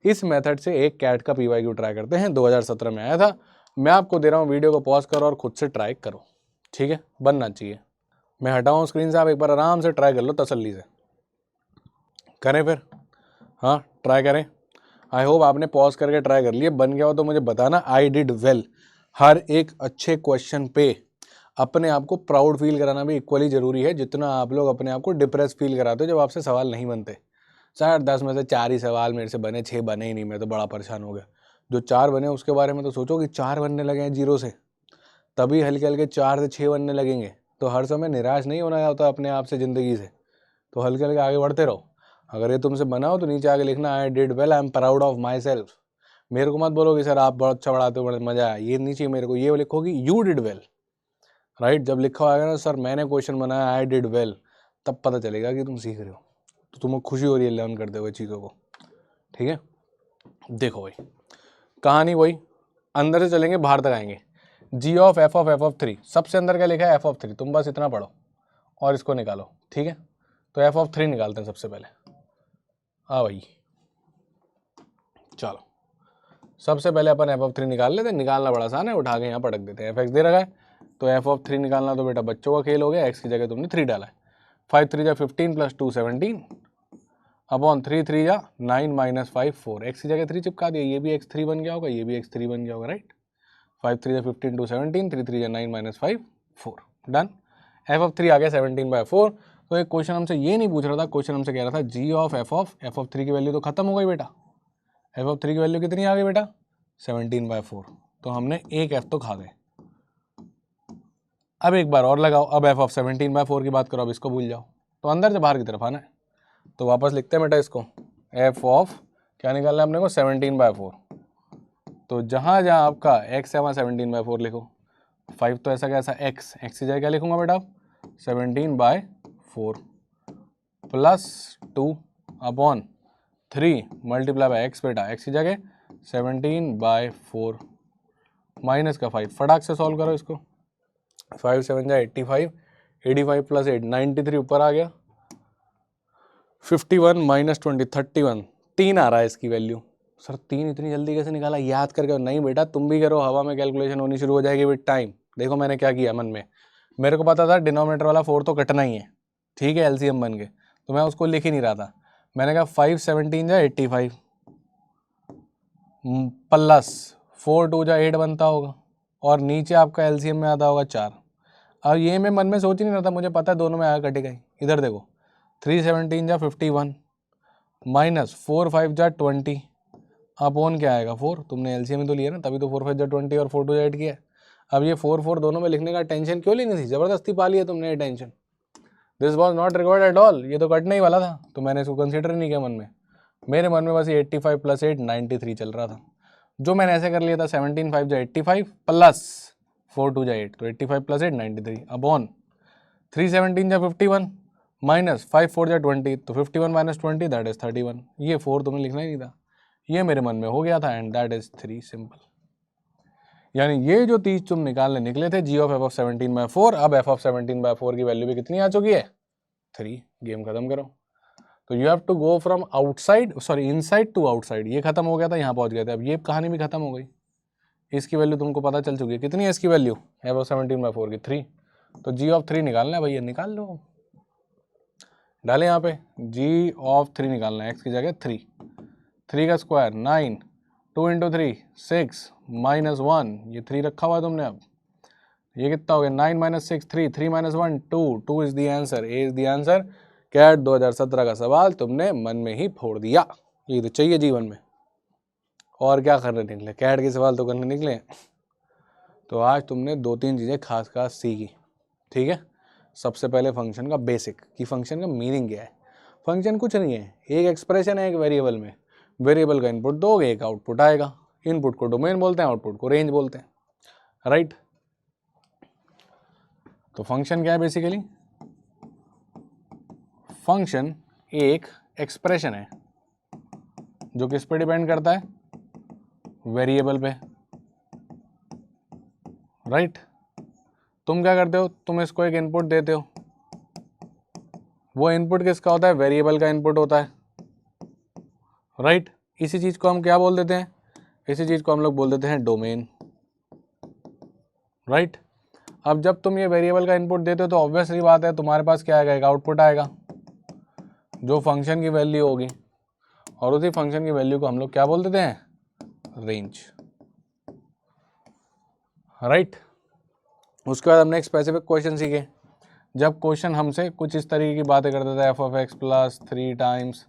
इस मेथड से एक कैट का PYQ ट्राई करते हैं, 2017 में आया था। मैं आपको दे रहा हूँ, वीडियो को पॉज करो और खुद से ट्राई करो, ठीक है? बनना चाहिए। मैं हटाऊँ स्क्रीन से, आप एक बार आराम से ट्राई कर लो तसल्ली से। करें फिर? हाँ, ट्राई करें। आई होप आपने पॉज करके ट्राई कर लिए, बन गया हो तो मुझे बताना। I did well. हर एक अच्छे क्वेश्चन पे अपने आप को प्राउड फील कराना भी इक्वली ज़रूरी है, जितना आप लोग अपने आप को डिप्रेस फील कराते हो जब आपसे सवाल नहीं बनते। सर 10 में से 4 ही सवाल मेरे से बने, 6 बने ही नहीं, मैं तो बड़ा परेशान हो गया। जो 4 बने उसके बारे में तो सोचो कि 4 बनने लगे हैं 0 से, तभी हल्के हल्के 4 से 6 बनने लगेंगे। तो हर समय निराश नहीं होना होता अपने आप से, ज़िंदगी से। तो हल्के हल्के आगे बढ़ते रहो। अगर ये तुमसे बना हो तो नीचे आगे लिखना, I did well, I am proud of my self. मेरे को मत बोलो कि सर आप बहुत अच्छा पढ़ाते हो, बड़ा मजा आया, ये नहीं चाहिए मेरे को। ये लिखो कि यू डिड वेल, राइट? जब लिखा होगा ना सर मैंने क्वेश्चन बनाया आई डिड वेल, तब पता चलेगा कि तुम सीख रहे हो, तो तुम्हें खुशी हो रही है लर्न करते हुए चीज़ों को। ठीक है, देखो भाई कहानी वही, अंदर से चलेंगे बाहर तक आएंगे। g ऑफ f ऑफ 3, सबसे अंदर क्या लिखा है f ऑफ 3, तुम बस इतना पढ़ो और इसको निकालो। ठीक है, तो f ऑफ 3 निकालते हैं सबसे पहले। भाई चलो सबसे पहले अपन f ऑफ 3 निकाल लेते हैं। निकालना बड़ा आसान है, उठा के यहाँ पटक देते हैं। f(x) दे रखा है तो f ऑफ 3 निकालना तो बेटा बच्चों का खेल हो गया। x की जगह तुमने 3 डाला है। 5 3 जा 15 + 2 17 अपॉन 3 3 जा 9 - 5 4। x की जगह 3 चिपका दिया, ये भी x3 बन गया होगा, ये भी x3 बन गया होगा, राइट? 5 3 जा 15 2 17, 3 3 जा 9 - 5 4, डन। f ऑफ 3 आ गया 17/4। तो एक क्वेश्चन हमसे ये नहीं पूछ रहा था, क्वेश्चन हमसे कह रहा था g ऑफ f ऑफ 3 की वैल्यू तो खत्म हो गई बेटा। f ऑफ 3 की वैल्यू कितनी आ गई बेटा? 17/4। तो हमने एक f तो खा गए। अब एक बार और लगाओ, अब f ऑफ 17/4 की बात करो, अब इसको भूल जाओ। तो अंदर से बाहर की तरफ आना है, तो वापस लिखते हैं बेटा इसको। f ऑफ क्या निकालना है अपने को? 17/4। तो जहाँ जहाँ आपका x है वहाँ 17/4 लिखो। 5 तो ऐसा कैसा x की जगह क्या लिखूंगा बेटा? 17/4 plus 2 upon 3 multiply by x बेटा। x की जगह 17/4 माइनस का 5, फटाक से सॉल्व करो इसको। 5 7 जा 85, 85 प्लस 8 93 ऊपर आ गया। 51 माइनस 20 31, 3 आ रहा है इसकी वैल्यू। सर 3 इतनी जल्दी कैसे निकाला, याद करके? नहीं बेटा, तुम भी करो, हवा में कैलकुलेशन होनी शुरू हो जाएगी विद टाइम। देखो मैंने क्या किया मन में, मेरे को पता था डिनोमिनेटर वाला 4 तो कटना ही है, ठीक है, एलसीएम बन के, तो मैं उसको लिख ही नहीं रहा था। मैंने कहा 5 17 जा 85 प्लस 4 2 जा 8 बनता होगा, और नीचे आपका एलसीएम में आता होगा 4। अब ये मैं मन में सोच ही नहीं रहा था, मुझे पता है दोनों में आया कटेगा ही। इधर देखो 3 17 जा 51 माइनस 4 5 जा 20 अपॉन क्या आएगा 4, तुमने एलसीएम में तो लिया ना, तभी तो 4 5 जा 20 और 4 2 जा 8 किया। अब ये 4 4 दोनों में लिखने का टेंशन क्यों लेनी थी, जबरदस्ती पा लिया तुमने ये tension. This was not required at all, ये तो कटने ही वाला था, तो मैंने इसको कंसिडर नहीं किया मन में। मेरे मन में बस 85 प्लस 8 93 चल रहा था, जो मैंने ऐसे कर लिया था 17 5 जा 85 प्लस 4 2 जा 8, तो 85 प्लस 8 93 अपॉन 3 17 जा 51 माइनस 5 4 जा 20, तो 51 माइनस 20 दैट इज 31। ये 4 तुम्हें लिखना ही नहीं था, ये मेरे मन में हो गया था, एंड दैट इज 3 सिंपल। यानी ये जो 30 तुम निकालने निकले थे g ऑफ f ऑफ 17/4, अब f ऑफ 17/4 की वैल्यू भी कितनी आ चुकी है, 3। गेम खत्म करो। तो you have to go from outside, sorry inside to outside. ये खत्म हो गया था, यहाँ पहुंच गए थे, अब ये कहानी भी खत्म हो गई। इसकी वैल्यू तुमको पता चल चुकी है, कितनी है इसकी वैल्यू, f ऑफ 17/4 की 3। तो g ऑफ 3 निकालना है भैया, निकाल लो, डाले यहाँ पे g ऑफ 3 निकालना है, x की जगह 3, 3 का स्क्वायर 9, 2 इंटू 3 6 माइनस 1, ये 3 रखा हुआ है तुमने। अब ये कितना हो गया, 9 minus 6 3, 3 minus 1 2, 2 is the answer, A is the answer. CAT 2017 का सवाल तुमने मन में ही फोड़ दिया, ये तो चाहिए जीवन में, और क्या करने निकले, कैट के सवाल तो करने निकले। तो आज तुमने 2-3 चीज़ें खास खास सीखी, ठीक है। सबसे पहले फंक्शन का बेसिक, कि फंक्शन का मीनिंग क्या है। फंक्शन कुछ नहीं है, एक एक्सप्रेशन है एक वेरिएबल में, वेरिएबल का इनपुट दोगे एक आउटपुट आएगा, इनपुट को डोमेन बोलते हैं, आउटपुट को रेंज बोलते हैं, राइट। तो फंक्शन क्या है बेसिकली, फंक्शन एक एक्सप्रेशन है जो किस पे डिपेंड करता है, वेरिएबल पे, राइट। तुम क्या करते हो, तुम इसको एक इनपुट देते हो, वो इनपुट किसका होता है, वेरिएबल का इनपुट होता है, राइट। इसी चीज को हम क्या बोल देते हैं, इसी चीज को हम लोग बोल देते हैं डोमेन, राइट। अब जब तुम ये वेरिएबल का इनपुट देते हो तो ऑब्वियसली बात है तुम्हारे पास क्या आएगा, एक आउटपुट आएगा जो फंक्शन की वैल्यू होगी, और उसी फंक्शन की वैल्यू को हम लोग क्या बोल देते हैं, रेंज, राइट। उसके बाद हमने एक स्पेसिफिक क्वेश्चन सीखे, जब क्वेश्चन हमसे कुछ इस तरीके की बातें करता था, F of X plus 3 times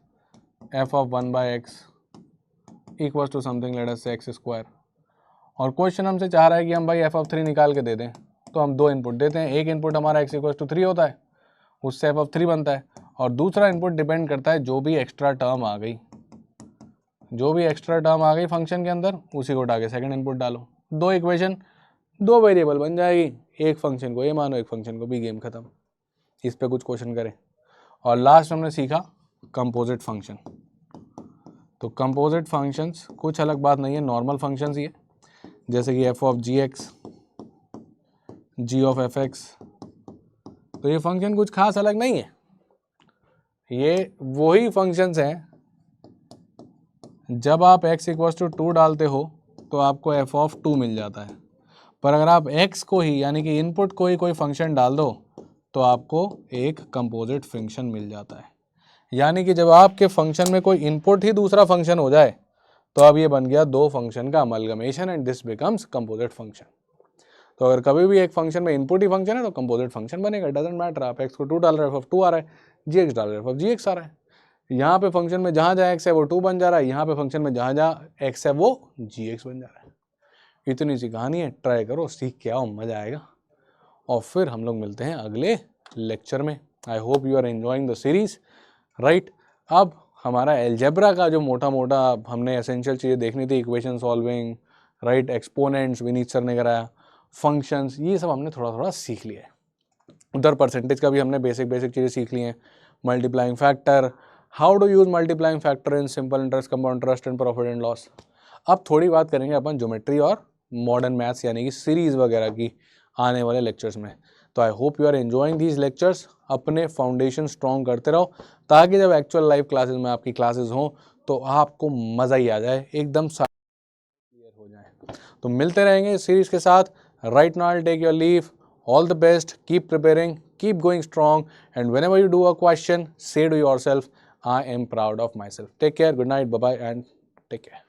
F of 1/x equals to something let us say X square, और क्वेश्चन हमसे चाह रहा है कि हम भाई एफ ऑफ 3 निकाल के दे दें, तो हम 2 इनपुट देते हैं, एक इनपुट हमारा x इक्वल्स टू 3 होता है, उससे एफ ऑफ 3 बनता है, और दूसरा इनपुट डिपेंड करता है जो भी एक्स्ट्रा टर्म आ गई, जो भी एक्स्ट्रा टर्म आ गई फंक्शन के अंदर, उसी को उठा के सेकंड इनपुट डालो, 2 इक्वेशन 2 वेरिएबल बन जाएगी, एक फंक्शन को ए मानो एक फंक्शन को बी, गेम खत्म। इस पे कुछ क्वेश्चन करें। और लास्ट हमने सीखा कंपोजिट फंक्शन। तो कंपोजिट फंक्शंस कुछ अलग बात नहीं है, नॉर्मल फंक्शंस ही है, जैसे कि F of G X, G of F X. तो ये फंक्शन कुछ खास अलग नहीं है, ये वही फंक्शंस हैं, जब आप x इक्वल्स टू 2 डालते हो तो आपको एफ ऑफ 2 मिल जाता है, पर अगर आप x को ही यानी कि इनपुट को ही कोई फंक्शन डाल दो तो आपको एक कंपोजिट फंक्शन मिल जाता है। यानी कि जब आपके फंक्शन में कोई इनपुट ही दूसरा फंक्शन हो जाए तो अब ये बन गया 2 फंक्शन का amalgamation, and this becomes composite function. तो अगर कभी भी एक फंक्शन में इनपुट ही फंक्शन है तो कंपोजिट फंक्शन बनेगा, डजंट मैटर आप x को 2 डाल रहे हो, एफ ऑफ 2 आ रहा है, जी एक्स डाल रहे हो, एफ ऑफ जी एक्स आ रहा है। यहाँ पे फंक्शन में जहाँ जहाँ x है वो 2 बन जा रहा है, यहाँ पे फंक्शन में जहाँ जहाँ x है वो जी एक्स बन जा रहा है। इतनी सी कहानी है, ट्राई करो, सीख के आओ, मज़ा आएगा। और फिर हम लोग मिलते हैं अगले लेक्चर में। I hope you are enjoying the series, right. अब हमारा एलजेब्रा का जो मोटा मोटा हमने एसेंशियल चीज़ें देखनी थी, equation solving, right, exponents Vineet sir ने कराया, फंक्शंस, ये सब हमने थोड़ा थोड़ा सीख लिया है। उधर परसेंटेज का भी हमने बेसिक चीज़ें सीख ली हैं, multiplying factor, how to use multiplying factor in simple interest, compound interest and profit and loss. अब थोड़ी बात करेंगे अपन ज्योमेट्री और मॉडर्न मैथ्स यानी कि सीरीज़ वगैरह की आने वाले लेक्चर्स में। तो I hope you are enjoying these lectures. अपने फाउंडेशन स्ट्रॉन्ग करते रहो ताकि जब एक्चुअल लाइव क्लासेस में आपकी क्लासेस हों तो आपको मज़ा ही आ जाए, एकदम क्लियर हो जाए। तो मिलते रहेंगे इस सीरीज़ के साथ। Right now I take your leave. All the best, keep preparing, keep going strong, and whenever you do a question, say to yourself, I am proud of myself. Take care, good night, bye bye, and take care.